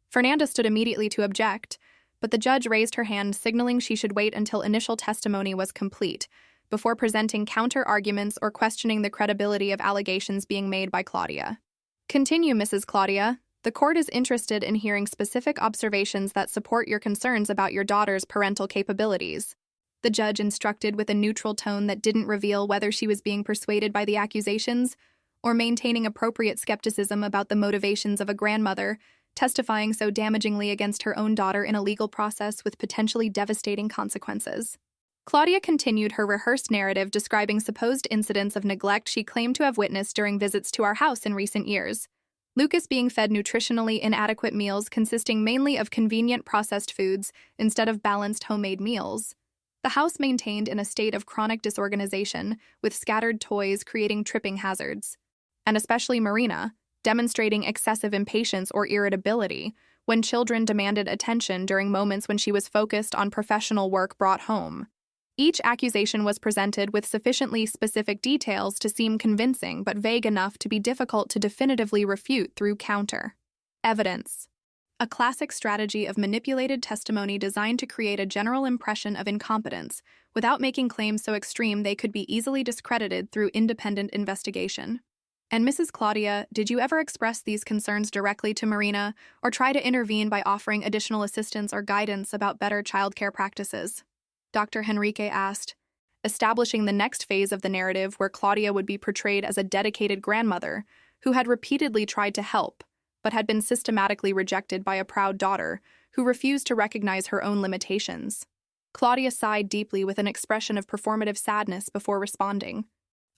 Fernanda stood immediately to object, but the judge raised her hand, signaling she should wait until initial testimony was complete before presenting counter-arguments or questioning the credibility of allegations being made by Claudia. Continue, Mrs. Claudia. The court is interested in hearing specific observations that support your concerns about your daughter's parental capabilities. The judge instructed with a neutral tone that didn't reveal whether she was being persuaded by the accusations or maintaining appropriate skepticism about the motivations of a grandmother testifying so damagingly against her own daughter in a legal process with potentially devastating consequences. Claudia continued her rehearsed narrative describing supposed incidents of neglect she claimed to have witnessed during visits to our house in recent years. Lucas being fed nutritionally inadequate meals consisting mainly of convenient processed foods instead of balanced homemade meals. The house maintained in a state of chronic disorganization, with scattered toys creating tripping hazards. And especially Marina, demonstrating excessive impatience or irritability when children demanded attention during moments when she was focused on professional work brought home. Each accusation was presented with sufficiently specific details to seem convincing but vague enough to be difficult to definitively refute through counter evidence. A classic strategy of manipulated testimony designed to create a general impression of incompetence without making claims so extreme they could be easily discredited through independent investigation. And Mrs. Claudia, did you ever express these concerns directly to Marina or try to intervene by offering additional assistance or guidance about better childcare practices? Dr. Henrique asked, establishing the next phase of the narrative where Claudia would be portrayed as a dedicated grandmother who had repeatedly tried to help, but had been systematically rejected by a proud daughter who refused to recognize her own limitations. Claudia sighed deeply with an expression of performative sadness before responding.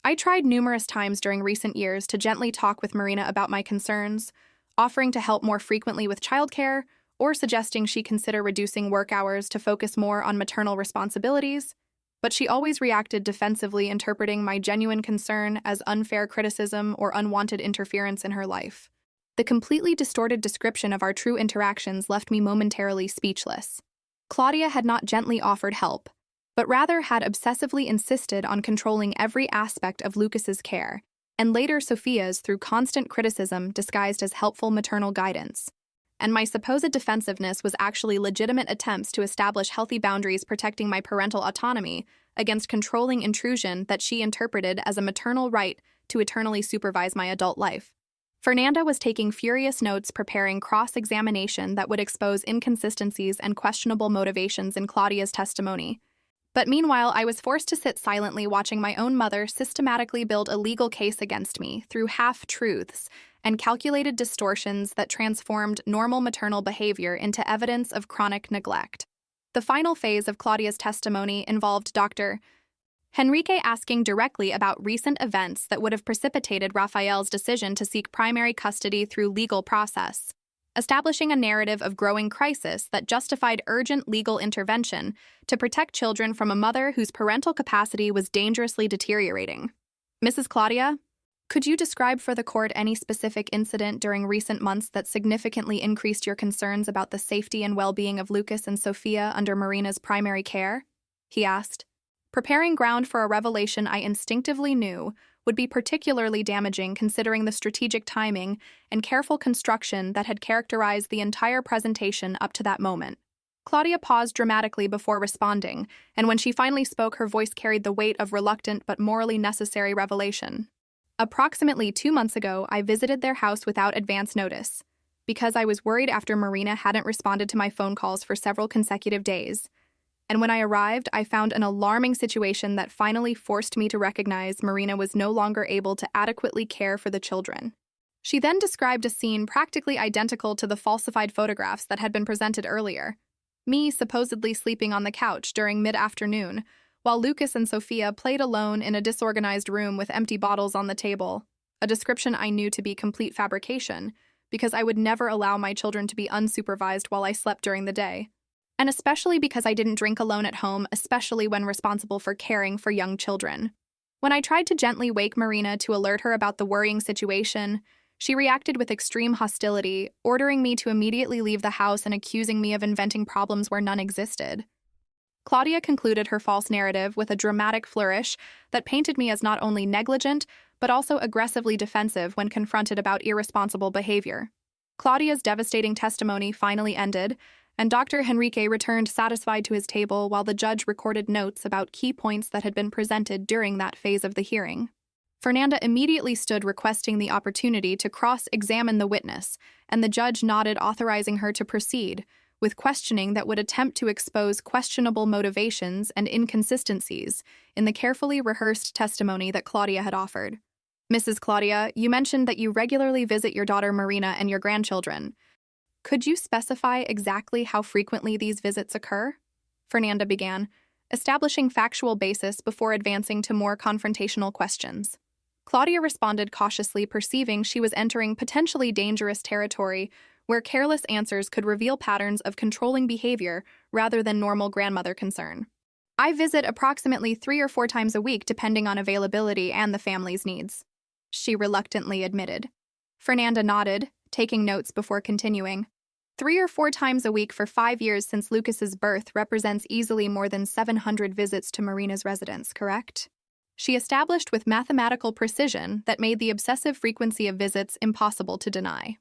I tried numerous times during recent years to gently talk with Marina about my concerns, offering to help more frequently with childcare, or suggesting she consider reducing work hours to focus more on maternal responsibilities, but she always reacted defensively, interpreting my genuine concern as unfair criticism or unwanted interference in her life. The completely distorted description of our true interactions left me momentarily speechless. Claudia had not gently offered help, but rather had obsessively insisted on controlling every aspect of Lucas's care, and later Sophia's through constant criticism disguised as helpful maternal guidance. And my supposed defensiveness was actually legitimate attempts to establish healthy boundaries protecting my parental autonomy against controlling intrusion that she interpreted as a maternal right to eternally supervise my adult life. Fernanda was taking furious notes, preparing cross-examination that would expose inconsistencies and questionable motivations in Claudia's testimony. But meanwhile, I was forced to sit silently watching my own mother systematically build a legal case against me through half-truths and calculated distortions that transformed normal maternal behavior into evidence of chronic neglect. The final phase of Claudia's testimony involved Dr. Henrique asking directly about recent events that would have precipitated Raphael's decision to seek primary custody through legal process, establishing a narrative of growing crisis that justified urgent legal intervention to protect children from a mother whose parental capacity was dangerously deteriorating. Mrs. Claudia, could you describe for the court any specific incident during recent months that significantly increased your concerns about the safety and well-being of Lucas and Sophia under Marina's primary care? He asked, preparing ground for a revelation I instinctively knew would be particularly damaging considering the strategic timing and careful construction that had characterized the entire presentation up to that moment. Claudia paused dramatically before responding, and when she finally spoke, her voice carried the weight of reluctant but morally necessary revelation. Approximately 2 months ago, I visited their house without advance notice, because I was worried after Marina hadn't responded to my phone calls for several consecutive days. And when I arrived, I found an alarming situation that finally forced me to recognize Marina was no longer able to adequately care for the children. She then described a scene practically identical to the falsified photographs that had been presented earlier. Me supposedly sleeping on the couch during mid-afternoon, while Lucas and Sophia played alone in a disorganized room with empty bottles on the table, a description I knew to be complete fabrication, because I would never allow my children to be unsupervised while I slept during the day. And especially because I didn't drink alone at home, especially when responsible for caring for young children. When I tried to gently wake Marina to alert her about the worrying situation, She reacted with extreme hostility, ordering me to immediately leave the house and accusing me of inventing problems where none existed. Claudia concluded her false narrative with a dramatic flourish that painted me as not only negligent, but also aggressively defensive when confronted about irresponsible behavior. Claudia's devastating testimony finally ended, and Dr. Henrique returned satisfied to his table while the judge recorded notes about key points that had been presented during that phase of the hearing. Fernanda immediately stood requesting the opportunity to cross-examine the witness, and the judge nodded authorizing her to proceed, with questioning that would attempt to expose questionable motivations and inconsistencies in the carefully rehearsed testimony that Claudia had offered. Mrs. Claudia, you mentioned that you regularly visit your daughter Marina and your grandchildren. Could you specify exactly how frequently these visits occur? Fernanda began, establishing factual basis before advancing to more confrontational questions. Claudia responded cautiously, perceiving she was entering potentially dangerous territory where careless answers could reveal patterns of controlling behavior rather than normal grandmother concern. I visit approximately 3 or 4 times a week depending on availability and the family's needs, she reluctantly admitted. Fernanda nodded, taking notes before continuing. 3 or 4 times a week for 5 years since Lucas's birth represents easily more than 700 visits to Marina's residence, correct? She established with mathematical precision that made the obsessive frequency of visits impossible to deny.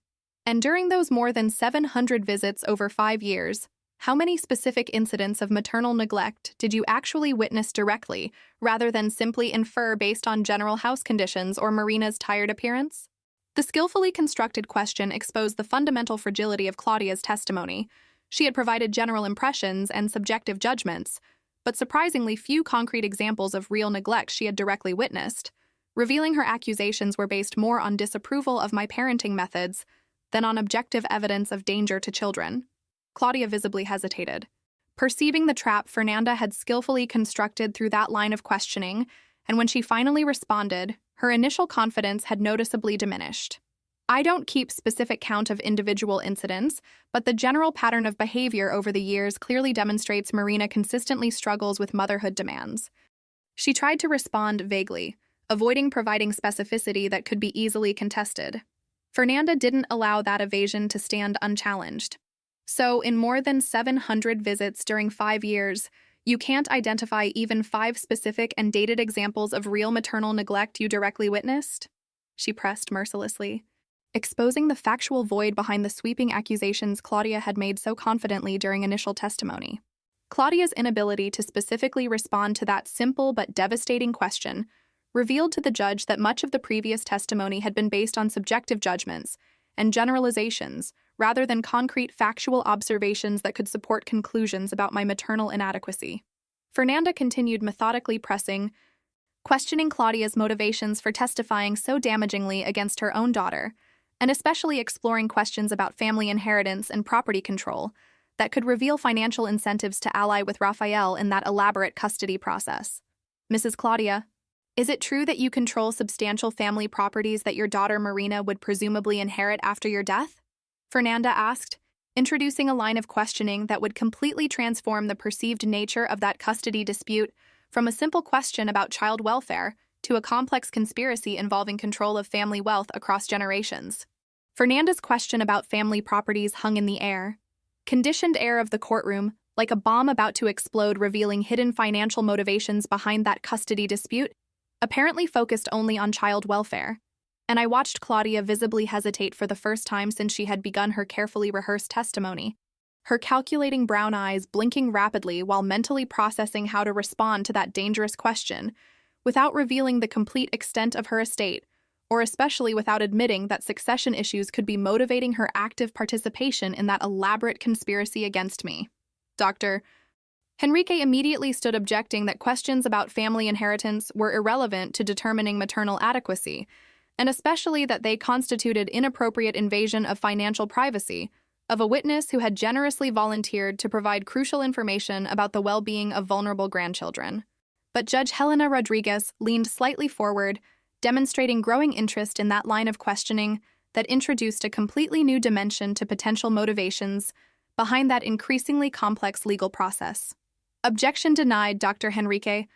And during those more than 700 visits over 5 years, how many specific incidents of maternal neglect did you actually witness directly, rather than simply infer based on general house conditions or Marina's tired appearance? The skillfully constructed question exposed the fundamental fragility of Claudia's testimony. She had provided general impressions and subjective judgments, but surprisingly few concrete examples of real neglect she had directly witnessed, revealing her accusations were based more on disapproval of my parenting methods than on objective evidence of danger to children. Claudia visibly hesitated. Perceiving the trap Fernanda had skillfully constructed through that line of questioning, and when she finally responded, her initial confidence had noticeably diminished. I don't keep specific count of individual incidents, but the general pattern of behavior over the years clearly demonstrates Marina consistently struggles with motherhood demands. She tried to respond vaguely, avoiding providing specificity that could be easily contested. Fernanda didn't allow that evasion to stand unchallenged. So, in more than 700 visits during 5 years, you can't identify even 5 specific and dated examples of real maternal neglect you directly witnessed? She pressed mercilessly, exposing the factual void behind the sweeping accusations Claudia had made so confidently during initial testimony. Claudia's inability to specifically respond to that simple but devastating question revealed to the judge that much of the previous testimony had been based on subjective judgments and generalizations rather than concrete factual observations that could support conclusions about my maternal inadequacy. Fernanda continued methodically questioning Claudia's motivations for testifying so damagingly against her own daughter, and especially exploring questions about family inheritance and property control that could reveal financial incentives to ally with Raphael in that elaborate custody process. Mrs. Claudia, is it true that you control substantial family properties that your daughter Marina would presumably inherit after your death? Fernanda asked, introducing a line of questioning that would completely transform the perceived nature of that custody dispute from a simple question about child welfare to a complex conspiracy involving control of family wealth across generations. Fernanda's question about family properties hung in the air. Conditioned air of the courtroom, like a bomb about to explode, revealing hidden financial motivations behind that custody dispute, apparently focused only on child welfare. And I watched Claudia visibly hesitate for the first time since she had begun her carefully rehearsed testimony, her calculating brown eyes blinking rapidly while mentally processing how to respond to that dangerous question, without revealing the complete extent of her estate, or especially without admitting that succession issues could be motivating her active participation in that elaborate conspiracy against me. Dr. Henrique immediately stood objecting that questions about family inheritance were irrelevant to determining maternal adequacy, and especially that they constituted inappropriate invasion of financial privacy of a witness who had generously volunteered to provide crucial information about the well-being of vulnerable grandchildren. But Judge Helena Rodriguez leaned slightly forward, demonstrating growing interest in that line of questioning that introduced a completely new dimension to potential motivations behind that increasingly complex legal process. Objection denied, Dr. Henrique.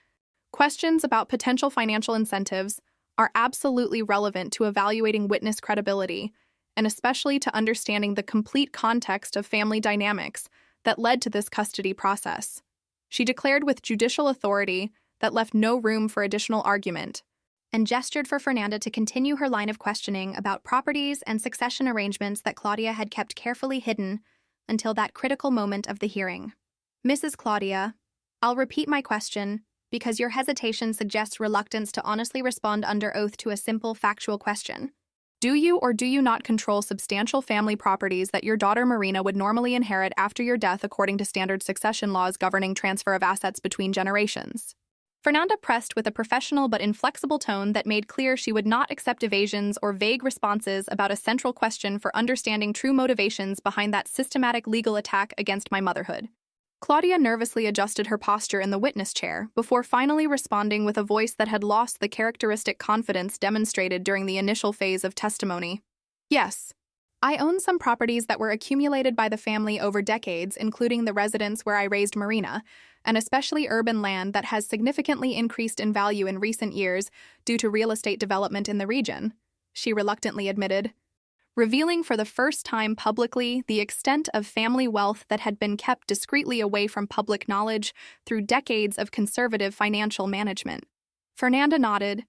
Questions about potential financial incentives are absolutely relevant to evaluating witness credibility, and especially to understanding the complete context of family dynamics that led to this custody process. She declared with judicial authority that left no room for additional argument, and gestured for Fernanda to continue her line of questioning about properties and succession arrangements that Claudia had kept carefully hidden until that critical moment of the hearing. Mrs. Claudia, I'll repeat my question because your hesitation suggests reluctance to honestly respond under oath to a simple factual question. Do you or do you not control substantial family properties that your daughter Marina would normally inherit after your death according to standard succession laws governing transfer of assets between generations? Fernanda pressed with a professional but inflexible tone that made clear she would not accept evasions or vague responses about a central question for understanding true motivations behind that systematic legal attack against my motherhood. Claudia nervously adjusted her posture in the witness chair before finally responding with a voice that had lost the characteristic confidence demonstrated during the initial phase of testimony. Yes, I own some properties that were accumulated by the family over decades, including the residence where I raised Marina, and especially urban land that has significantly increased in value in recent years due to real estate development in the region, she reluctantly admitted, revealing for the first time publicly the extent of family wealth that had been kept discreetly away from public knowledge through decades of conservative financial management. Fernanda nodded,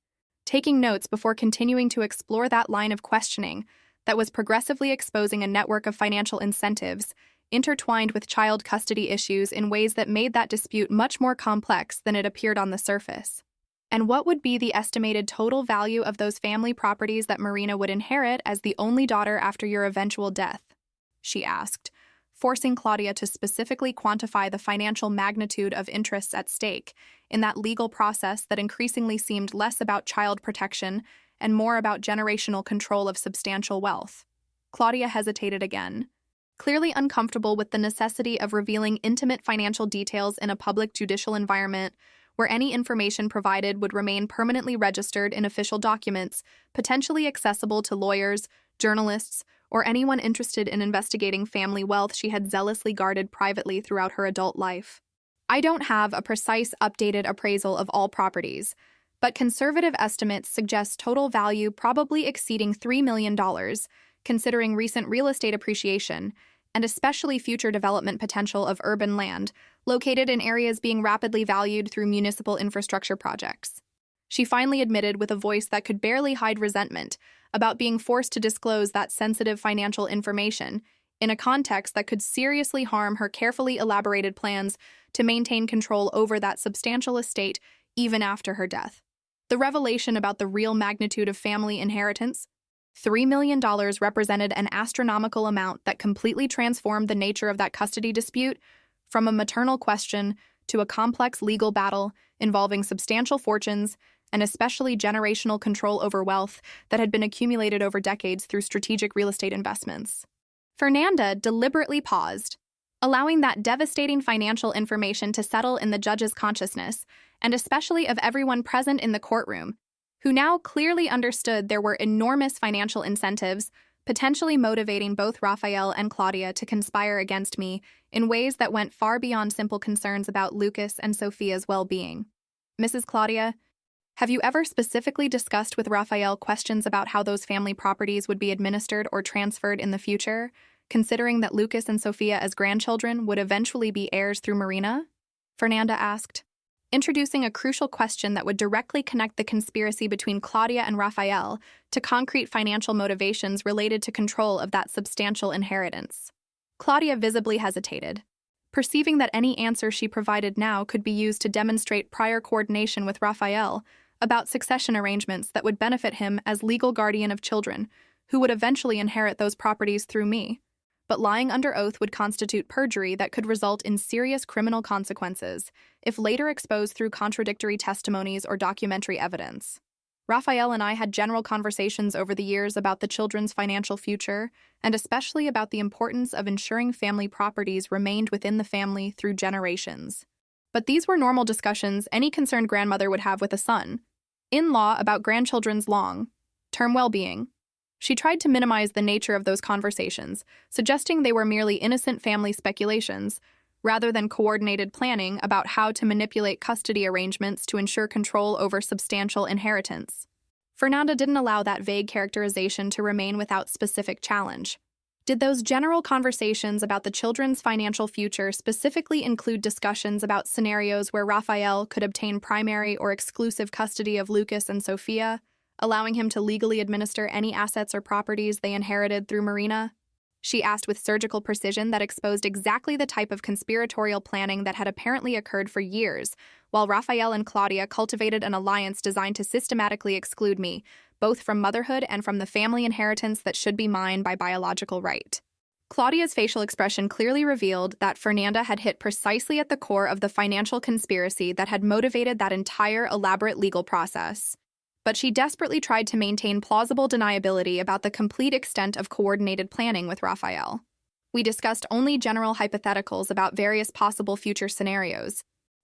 taking notes before continuing to explore that line of questioning that was progressively exposing a network of financial incentives intertwined with child custody issues in ways that made that dispute much more complex than it appeared on the surface. And what would be the estimated total value of those family properties that Marina would inherit as the only daughter after your eventual death? She asked, forcing Claudia to specifically quantify the financial magnitude of interests at stake in that legal process that increasingly seemed less about child protection and more about generational control of substantial wealth. Claudia hesitated again, clearly uncomfortable with the necessity of revealing intimate financial details in a public judicial environment where any information provided would remain permanently registered in official documents, potentially accessible to lawyers, journalists, or anyone interested in investigating family wealth she had zealously guarded privately throughout her adult life. I don't have a precise, updated appraisal of all properties, but conservative estimates suggest total value probably exceeding $3 million, considering recent real estate appreciation and especially future development potential of urban land located in areas being rapidly valued through municipal infrastructure projects. She finally admitted with a voice that could barely hide resentment about being forced to disclose that sensitive financial information in a context that could seriously harm her carefully elaborated plans to maintain control over that substantial estate even after her death. The revelation about the real magnitude of family inheritance, $3 million, represented an astronomical amount that completely transformed the nature of that custody dispute from a maternal question to a complex legal battle involving substantial fortunes and especially generational control over wealth that had been accumulated over decades through strategic real estate investments. Fernanda deliberately paused, allowing that devastating financial information to settle in the judge's consciousness, and especially of everyone present in the courtroom, who now clearly understood there were enormous financial incentives, potentially motivating both Raphael and Claudia to conspire against me in ways that went far beyond simple concerns about Lucas and Sophia's well-being. Mrs. Claudia, have you ever specifically discussed with Raphael questions about how those family properties would be administered or transferred in the future, considering that Lucas and Sophia as grandchildren would eventually be heirs through Marina? Fernanda asked, introducing a crucial question that would directly connect the conspiracy between Claudia and Raphael to concrete financial motivations related to control of that substantial inheritance. Claudia visibly hesitated, perceiving that any answer she provided now could be used to demonstrate prior coordination with Raphael about succession arrangements that would benefit him as legal guardian of children, who would eventually inherit those properties through me. But lying under oath would constitute perjury that could result in serious criminal consequences if later exposed through contradictory testimonies or documentary evidence. Raphael and I had general conversations over the years about the children's financial future, and especially about the importance of ensuring family properties remained within the family through generations. But these were normal discussions any concerned grandmother would have with a son, in-law about grandchildren's long-term well-being. She tried to minimize the nature of those conversations, suggesting they were merely innocent family speculations, rather than coordinated planning about how to manipulate custody arrangements to ensure control over substantial inheritance. Fernanda didn't allow that vague characterization to remain without specific challenge. Did those general conversations about the children's financial future specifically include discussions about scenarios where Raphael could obtain primary or exclusive custody of Lucas and Sophia, allowing him to legally administer any assets or properties they inherited through Marina? She asked with surgical precision that exposed exactly the type of conspiratorial planning that had apparently occurred for years, while Raphael and Claudia cultivated an alliance designed to systematically exclude me, both from motherhood and from the family inheritance that should be mine by biological right. Claudia's facial expression clearly revealed that Fernanda had hit precisely at the core of the financial conspiracy that had motivated that entire elaborate legal process. But she desperately tried to maintain plausible deniability about the complete extent of coordinated planning with Raphael. We discussed only general hypotheticals about various possible future scenarios,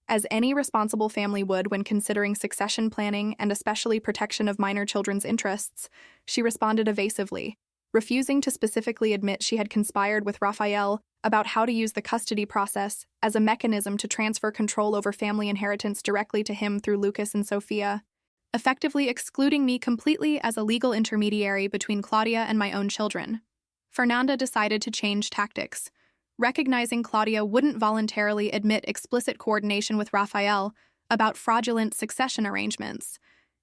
as any responsible family would when considering succession planning and especially protection of minor children's interests. She responded evasively, refusing to specifically admit she had conspired with Raphael about how to use the custody process as a mechanism to transfer control over family inheritance directly to him through Lucas and Sophia, effectively excluding me completely as a legal intermediary between Claudia and my own children. Fernanda decided to change tactics, recognizing Claudia wouldn't voluntarily admit explicit coordination with Raphael about fraudulent succession arrangements,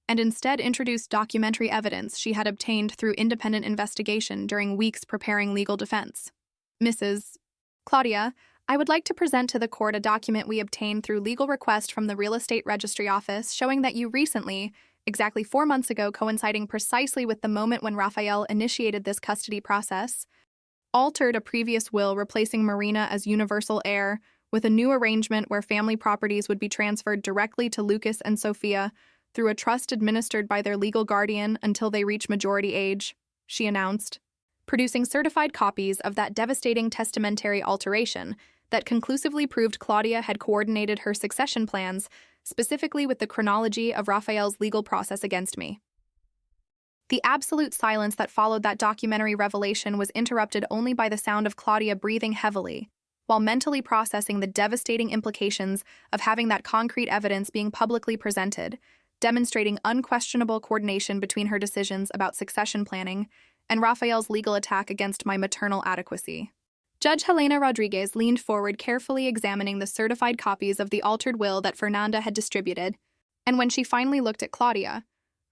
and instead introduced documentary evidence she had obtained through independent investigation during weeks preparing legal defense. Mrs. Claudia, I would like to present to the court a document we obtained through legal request from the Real Estate Registry Office showing that you recently, exactly 4 months ago, coinciding precisely with the moment when Raphael initiated this custody process, altered a previous will replacing Marina as universal heir with a new arrangement where family properties would be transferred directly to Lucas and Sophia through a trust administered by their legal guardian until they reach majority age, she announced, producing certified copies of that devastating testamentary alteration that conclusively proved Claudia had coordinated her succession plans, specifically with the chronology of Raphael's legal process against me. The absolute silence that followed that documentary revelation was interrupted only by the sound of Claudia breathing heavily, while mentally processing the devastating implications of having that concrete evidence being publicly presented, demonstrating unquestionable coordination between her decisions about succession planning and Raphael's legal attack against my maternal adequacy. Judge Helena Rodriguez leaned forward, carefully examining the certified copies of the altered will that Fernanda had distributed, and when she finally looked at Claudia,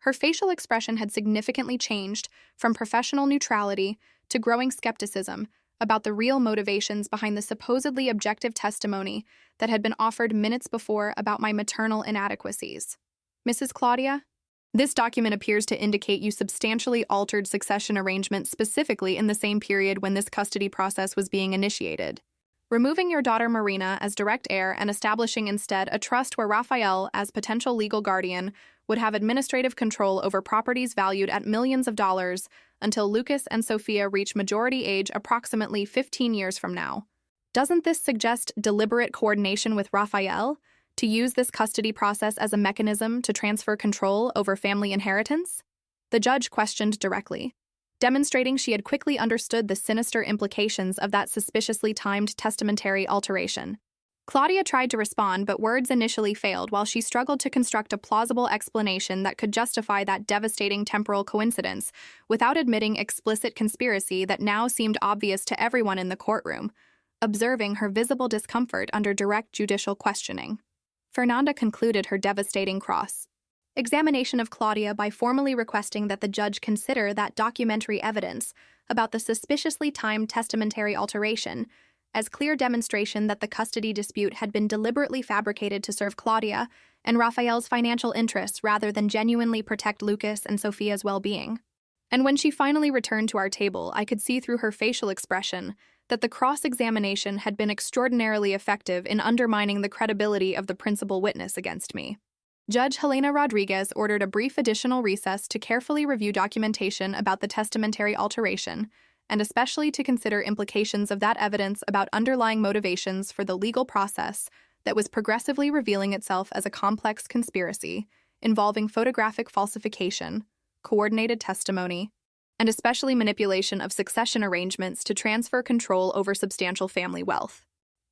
her facial expression had significantly changed from professional neutrality to growing skepticism about the real motivations behind the supposedly objective testimony that had been offered minutes before about my maternal inadequacies. Mrs. Claudia, this document appears to indicate you substantially altered succession arrangements specifically in the same period when this custody process was being initiated, removing your daughter Marina as direct heir and establishing instead a trust where Raphael, as potential legal guardian, would have administrative control over properties valued at millions of dollars until Lucas and Sophia reach majority age approximately 15 years from now. Doesn't this suggest deliberate coordination with Raphael to use this custody process as a mechanism to transfer control over family inheritance? The judge questioned directly, demonstrating she had quickly understood the sinister implications of that suspiciously timed testamentary alteration. Claudia tried to respond, but words initially failed while she struggled to construct a plausible explanation that could justify that devastating temporal coincidence without admitting explicit conspiracy that now seemed obvious to everyone in the courtroom, observing her visible discomfort under direct judicial questioning. Fernanda concluded her devastating cross-examination of Claudia by formally requesting that the judge consider that documentary evidence about the suspiciously timed testamentary alteration as clear demonstration that the custody dispute had been deliberately fabricated to serve Claudia and Raphael's financial interests rather than genuinely protect Lucas and Sophia's well-being. And when she finally returned to our table, I could see through her facial expression that the cross-examination had been extraordinarily effective in undermining the credibility of the principal witness against me. Judge Helena Rodriguez ordered a brief additional recess to carefully review documentation about the testamentary alteration, and especially to consider implications of that evidence about underlying motivations for the legal process that was progressively revealing itself as a complex conspiracy involving photographic falsification, coordinated testimony, and especially manipulation of succession arrangements to transfer control over substantial family wealth.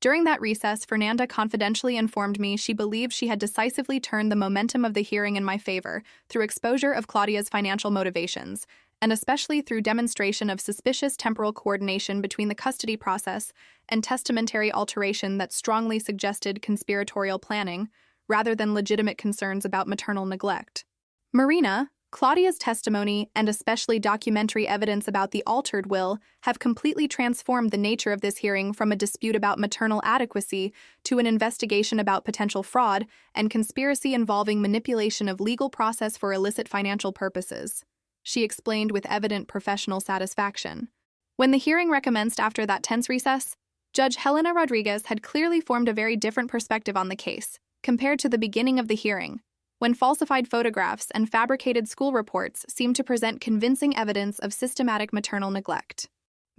During that recess, Fernanda confidentially informed me she believed she had decisively turned the momentum of the hearing in my favor through exposure of Claudia's financial motivations, and especially through demonstration of suspicious temporal coordination between the custody process and testamentary alteration that strongly suggested conspiratorial planning, rather than legitimate concerns about maternal neglect. Marina, Claudia's testimony, and especially documentary evidence about the altered will, have completely transformed the nature of this hearing from a dispute about maternal adequacy to an investigation about potential fraud and conspiracy involving manipulation of legal process for illicit financial purposes, she explained with evident professional satisfaction. When the hearing recommenced after that tense recess, Judge Helena Rodriguez had clearly formed a very different perspective on the case, compared to the beginning of the hearing, when falsified photographs and fabricated school reports seemed to present convincing evidence of systematic maternal neglect.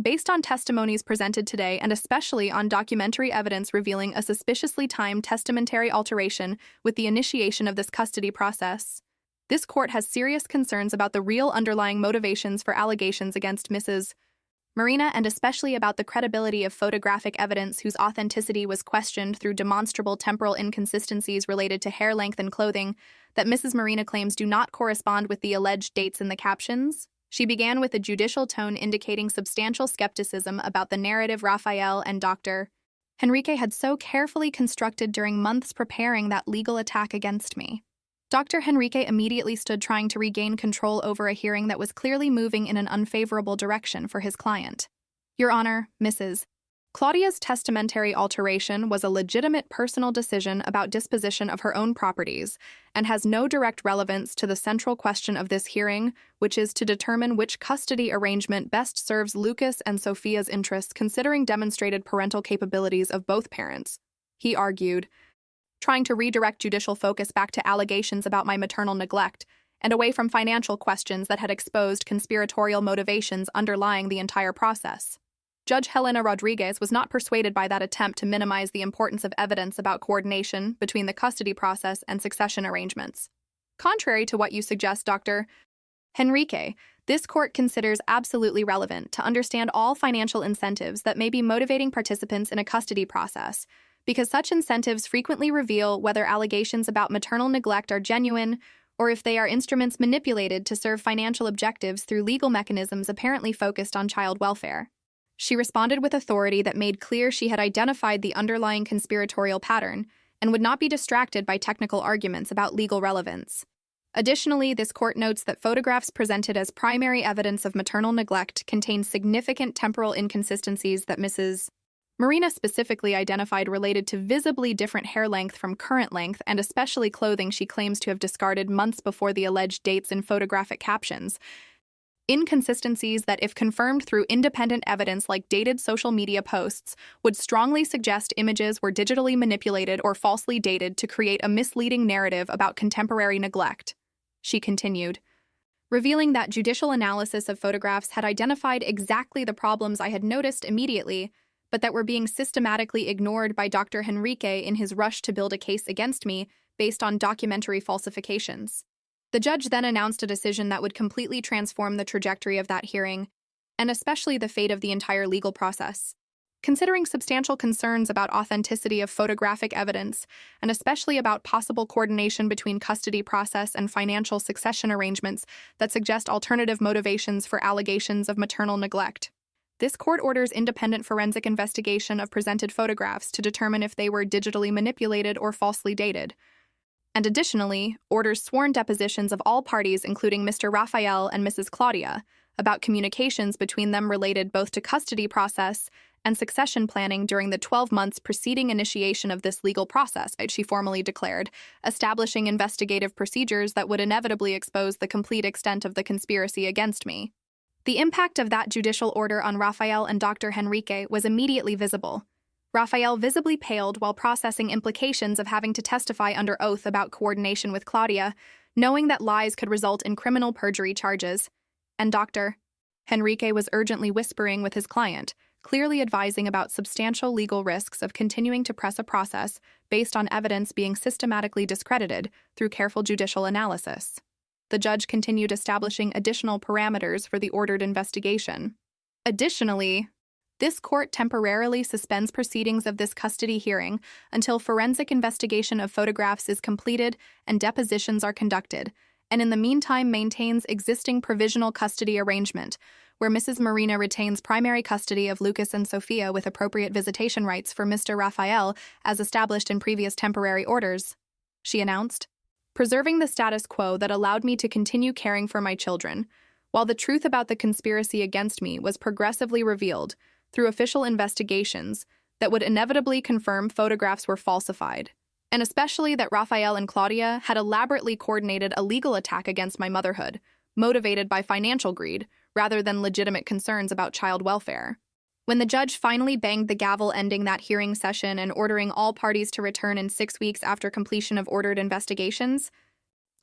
Based on testimonies presented today, and especially on documentary evidence revealing a suspiciously timed testamentary alteration with the initiation of this custody process, this court has serious concerns about the real underlying motivations for allegations against Mrs. Marina, and especially about the credibility of photographic evidence whose authenticity was questioned through demonstrable temporal inconsistencies related to hair length and clothing that Mrs. Marina claims do not correspond with the alleged dates in the captions. She began with a judicial tone indicating substantial skepticism about the narrative Rafael and Dr. Henrique had so carefully constructed during months preparing that legal attack against me. Dr. Henrique immediately stood trying to regain control over a hearing that was clearly moving in an unfavorable direction for his client. Your Honor, Mrs. Claudia's testamentary alteration was a legitimate personal decision about disposition of her own properties and has no direct relevance to the central question of this hearing, which is to determine which custody arrangement best serves Lucas and Sophia's interests considering demonstrated parental capabilities of both parents, he argued, trying to redirect judicial focus back to allegations about my maternal neglect and away from financial questions that had exposed conspiratorial motivations underlying the entire process. Judge Helena Rodriguez was not persuaded by that attempt to minimize the importance of evidence about coordination between the custody process and succession arrangements. Contrary to what you suggest, Dr. Henrique, this court considers absolutely relevant to understand all financial incentives that may be motivating participants in a custody process, because such incentives frequently reveal whether allegations about maternal neglect are genuine or if they are instruments manipulated to serve financial objectives through legal mechanisms apparently focused on child welfare. She responded with authority that made clear she had identified the underlying conspiratorial pattern and would not be distracted by technical arguments about legal relevance. Additionally, this court notes that photographs presented as primary evidence of maternal neglect contain significant temporal inconsistencies that Mrs. Marina specifically identified related to visibly different hair length from current length and especially clothing she claims to have discarded months before the alleged dates in photographic captions. Inconsistencies that, if confirmed through independent evidence like dated social media posts, would strongly suggest images were digitally manipulated or falsely dated to create a misleading narrative about contemporary neglect, she continued, revealing that judicial analysis of photographs had identified exactly the problems I had noticed immediately, but that were being systematically ignored by Dr. Henrique in his rush to build a case against me based on documentary falsifications. The judge then announced a decision that would completely transform the trajectory of that hearing, and especially the fate of the entire legal process. Considering substantial concerns about authenticity of photographic evidence, and especially about possible coordination between custody process and financial succession arrangements that suggest alternative motivations for allegations of maternal neglect, this court orders independent forensic investigation of presented photographs to determine if they were digitally manipulated or falsely dated, and additionally orders sworn depositions of all parties including Mr. Rafael and Mrs. Claudia about communications between them related both to custody process and succession planning during the 12 months preceding initiation of this legal process, she formally declared, establishing investigative procedures that would inevitably expose the complete extent of the conspiracy against me. The impact of that judicial order on Rafael and Dr. Henrique was immediately visible. Rafael visibly paled while processing implications of having to testify under oath about coordination with Claudia, knowing that lies could result in criminal perjury charges, and Dr. Henrique was urgently whispering with his client, clearly advising about substantial legal risks of continuing to press a process based on evidence being systematically discredited through careful judicial analysis. The judge continued establishing additional parameters for the ordered investigation. Additionally, This court temporarily suspends proceedings of this custody hearing until forensic investigation of photographs is completed and depositions are conducted, and in the meantime maintains existing provisional custody arrangement, where Mrs. Marina retains primary custody of Lucas and Sophia with appropriate visitation rights for Mr. Raphael as established in previous temporary orders, she announced, preserving the status quo that allowed me to continue caring for my children, while the truth about the conspiracy against me was progressively revealed through official investigations that would inevitably confirm photographs were falsified, and especially that Raphael and Claudia had elaborately coordinated a legal attack against my motherhood, motivated by financial greed rather than legitimate concerns about child welfare. When the judge finally banged the gavel ending that hearing session and ordering all parties to return in 6 weeks after completion of ordered investigations,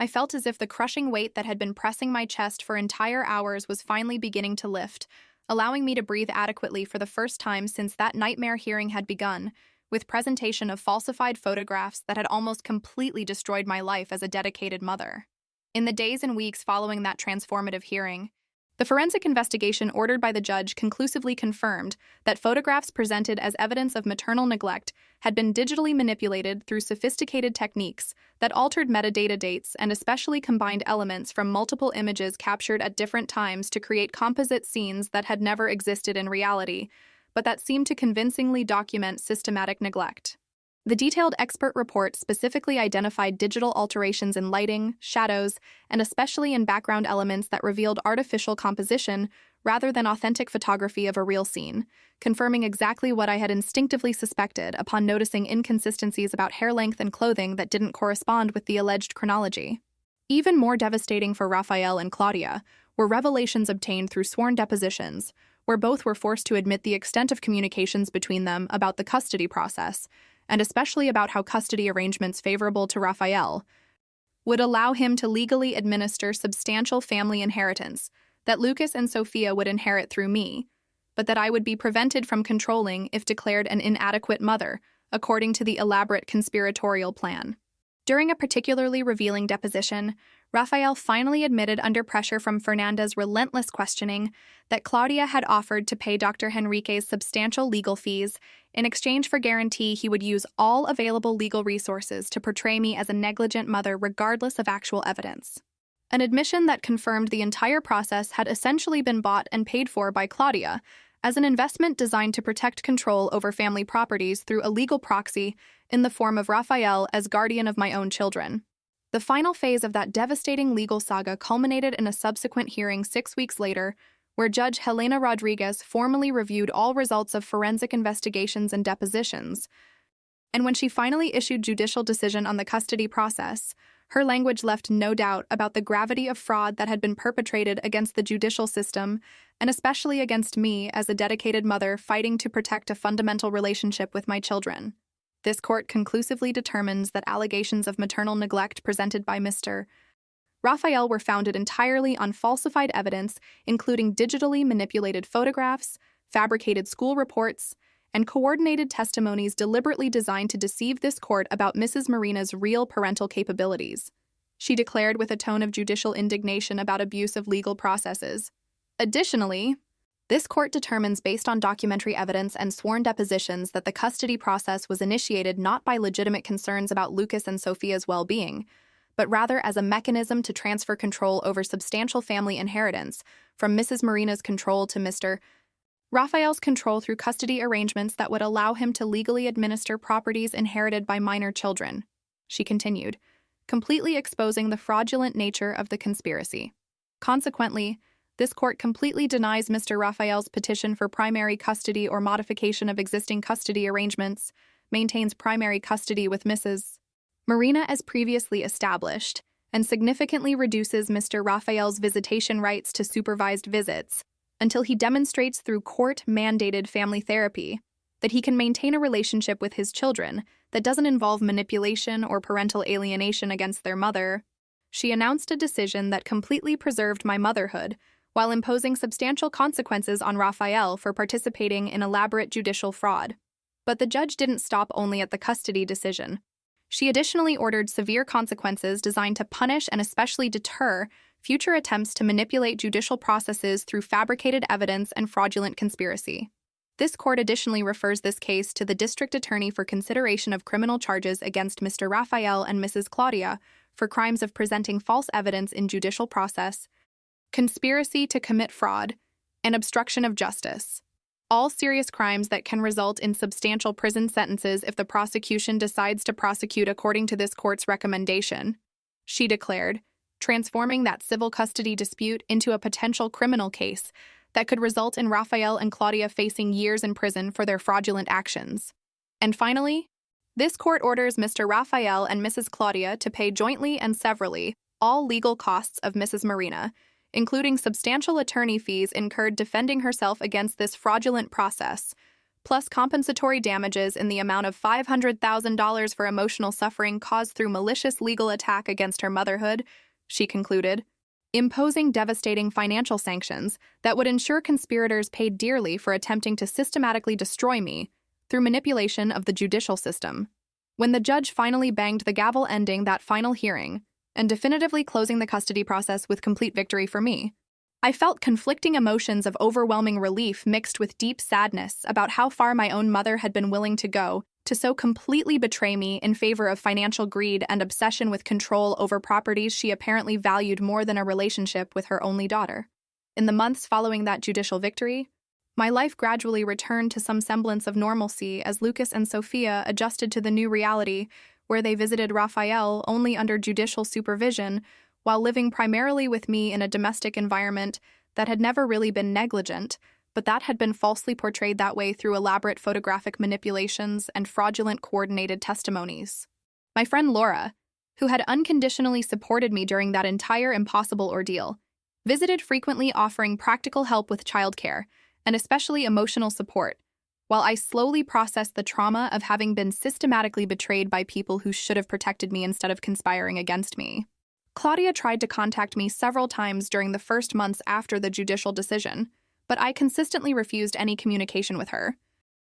I felt as if the crushing weight that had been pressing my chest for entire hours was finally beginning to lift, allowing me to breathe adequately for the first time since that nightmare hearing had begun, with presentation of falsified photographs that had almost completely destroyed my life as a dedicated mother. In the days and weeks following that transformative hearing, the forensic investigation ordered by the judge conclusively confirmed that photographs presented as evidence of maternal neglect had been digitally manipulated through sophisticated techniques that altered metadata dates and especially combined elements from multiple images captured at different times to create composite scenes that had never existed in reality, but that seemed to convincingly document systematic neglect. The detailed expert report specifically identified digital alterations in lighting, shadows, and especially in background elements that revealed artificial composition rather than authentic photography of a real scene, confirming exactly what I had instinctively suspected upon noticing inconsistencies about hair length and clothing that didn't correspond with the alleged chronology. Even more devastating for Raphael and Claudia were revelations obtained through sworn depositions, where both were forced to admit the extent of communications between them about the custody process, and especially about how custody arrangements favorable to Raphael would allow him to legally administer substantial family inheritance that Lucas and Sophia would inherit through me, but that I would be prevented from controlling if declared an inadequate mother, according to the elaborate conspiratorial plan. During a particularly revealing deposition, Raphael finally admitted under pressure from Fernanda's relentless questioning that Claudia had offered to pay Dr. Henrique's substantial legal fees in exchange for guarantee he would use all available legal resources to portray me as a negligent mother regardless of actual evidence. An admission that confirmed the entire process had essentially been bought and paid for by Claudia as an investment designed to protect control over family properties through a legal proxy in the form of Raphael as guardian of my own children. The final phase of that devastating legal saga culminated in a subsequent hearing 6 weeks later, where Judge Helena Rodriguez formally reviewed all results of forensic investigations and depositions. And when she finally issued judicial decision on the custody process, her language left no doubt about the gravity of fraud that had been perpetrated against the judicial system, and especially against me as a dedicated mother fighting to protect a fundamental relationship with my children. This court conclusively determines that allegations of maternal neglect presented by Mr. Raphael were founded entirely on falsified evidence, including digitally manipulated photographs, fabricated school reports, and coordinated testimonies deliberately designed to deceive this court about Mrs. Marina's real parental capabilities. She declared with a tone of judicial indignation about abuse of legal processes. Additionally, this court determines based on documentary evidence and sworn depositions that the custody process was initiated not by legitimate concerns about Lucas and Sophia's well-being, but rather as a mechanism to transfer control over substantial family inheritance from Mrs. Marina's control to Mr. Raphael's control through custody arrangements that would allow him to legally administer properties inherited by minor children, she continued, completely exposing the fraudulent nature of the conspiracy. Consequently, this court completely denies Mr. Raphael's petition for primary custody or modification of existing custody arrangements, maintains primary custody with Mrs. Marina as previously established, and significantly reduces Mr. Raphael's visitation rights to supervised visits until he demonstrates through court-mandated family therapy that he can maintain a relationship with his children that doesn't involve manipulation or parental alienation against their mother. She announced a decision that completely preserved my motherhood while imposing substantial consequences on Raphael for participating in elaborate judicial fraud. But the judge didn't stop only at the custody decision. She additionally ordered severe consequences designed to punish and especially deter future attempts to manipulate judicial processes through fabricated evidence and fraudulent conspiracy. This court additionally refers this case to the district attorney for consideration of criminal charges against Mr. Raphael and Mrs. Claudia for crimes of presenting false evidence in judicial process, conspiracy to commit fraud, and obstruction of justice. All serious crimes that can result in substantial prison sentences if the prosecution decides to prosecute according to this court's recommendation, she declared, transforming that civil custody dispute into a potential criminal case that could result in Raphael and Claudia facing years in prison for their fraudulent actions. And finally, this court orders Mr. Raphael and Mrs. Claudia to pay jointly and severally all legal costs of Mrs. Marina, including substantial attorney fees incurred defending herself against this fraudulent process, plus compensatory damages in the amount of $500,000 for emotional suffering caused through malicious legal attack against her motherhood, she concluded, imposing devastating financial sanctions that would ensure conspirators paid dearly for attempting to systematically destroy me through manipulation of the judicial system. When the judge finally banged the gavel ending that final hearing and definitively closing the custody process with complete victory for me, I felt conflicting emotions of overwhelming relief mixed with deep sadness about how far my own mother had been willing to go to so completely betray me in favor of financial greed and obsession with control over properties she apparently valued more than a relationship with her only daughter. In the months following that judicial victory, my life gradually returned to some semblance of normalcy as Lucas and Sophia adjusted to the new reality where they visited Raphael only under judicial supervision while living primarily with me in a domestic environment that had never really been negligent, but that had been falsely portrayed that way through elaborate photographic manipulations and fraudulent coordinated testimonies. My friend Laura, who had unconditionally supported me during that entire impossible ordeal, visited frequently offering practical help with childcare and especially emotional support, while I slowly processed the trauma of having been systematically betrayed by people who should have protected me instead of conspiring against me. Claudia tried to contact me several times during the first months after the judicial decision, but I consistently refused any communication with her.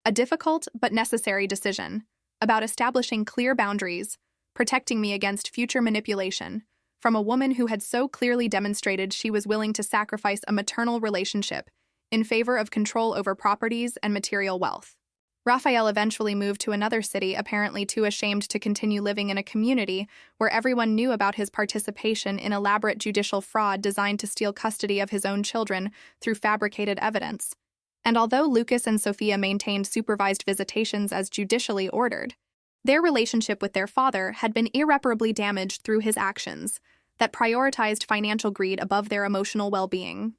A difficult but necessary decision about establishing clear boundaries, protecting me against future manipulation, from a woman who had so clearly demonstrated she was willing to sacrifice a maternal relationship in favor of control over properties and material wealth. Raphael eventually moved to another city, apparently too ashamed to continue living in a community where everyone knew about his participation in elaborate judicial fraud designed to steal custody of his own children through fabricated evidence. And although Lucas and Sophia maintained supervised visitations as judicially ordered, their relationship with their father had been irreparably damaged through his actions that prioritized financial greed above their emotional well-being.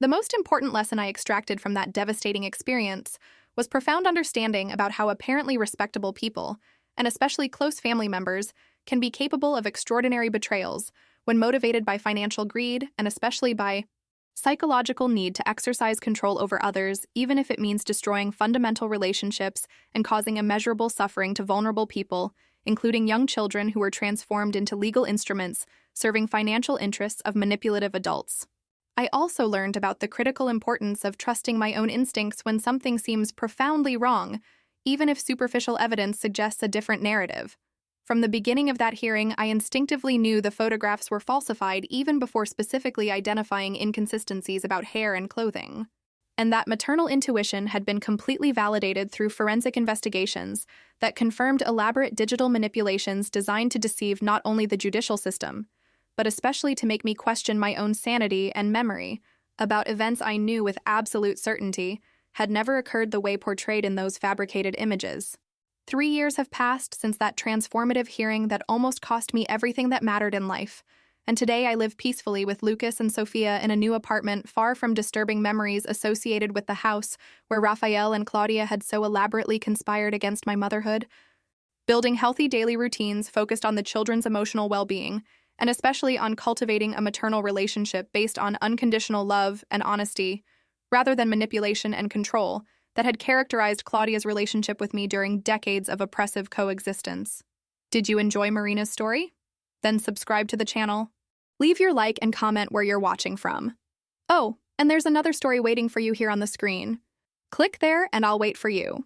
The most important lesson I extracted from that devastating experience was profound understanding about how apparently respectable people, and especially close family members, can be capable of extraordinary betrayals when motivated by financial greed and especially by psychological need to exercise control over others, even if it means destroying fundamental relationships and causing immeasurable suffering to vulnerable people, including young children who were transformed into legal instruments serving financial interests of manipulative adults. I also learned about the critical importance of trusting my own instincts when something seems profoundly wrong, even if superficial evidence suggests a different narrative. From the beginning of that hearing, I instinctively knew the photographs were falsified even before specifically identifying inconsistencies about hair and clothing. And that maternal intuition had been completely validated through forensic investigations that confirmed elaborate digital manipulations designed to deceive not only the judicial system, but especially to make me question my own sanity and memory about events I knew with absolute certainty had never occurred the way portrayed in those fabricated images. 3 years have passed since that transformative hearing that almost cost me everything that mattered in life, and today I live peacefully with Lucas and Sophia in a new apartment far from disturbing memories associated with the house where Raphael and Claudia had so elaborately conspired against my motherhood. Building healthy daily routines focused on the children's emotional well-being, and especially on cultivating a maternal relationship based on unconditional love and honesty, rather than manipulation and control, that had characterized Claudia's relationship with me during decades of oppressive coexistence. Did you enjoy Marina's story? Then subscribe to the channel. Leave your like and comment where you're watching from. Oh, and there's another story waiting for you here on the screen. Click there and I'll wait for you.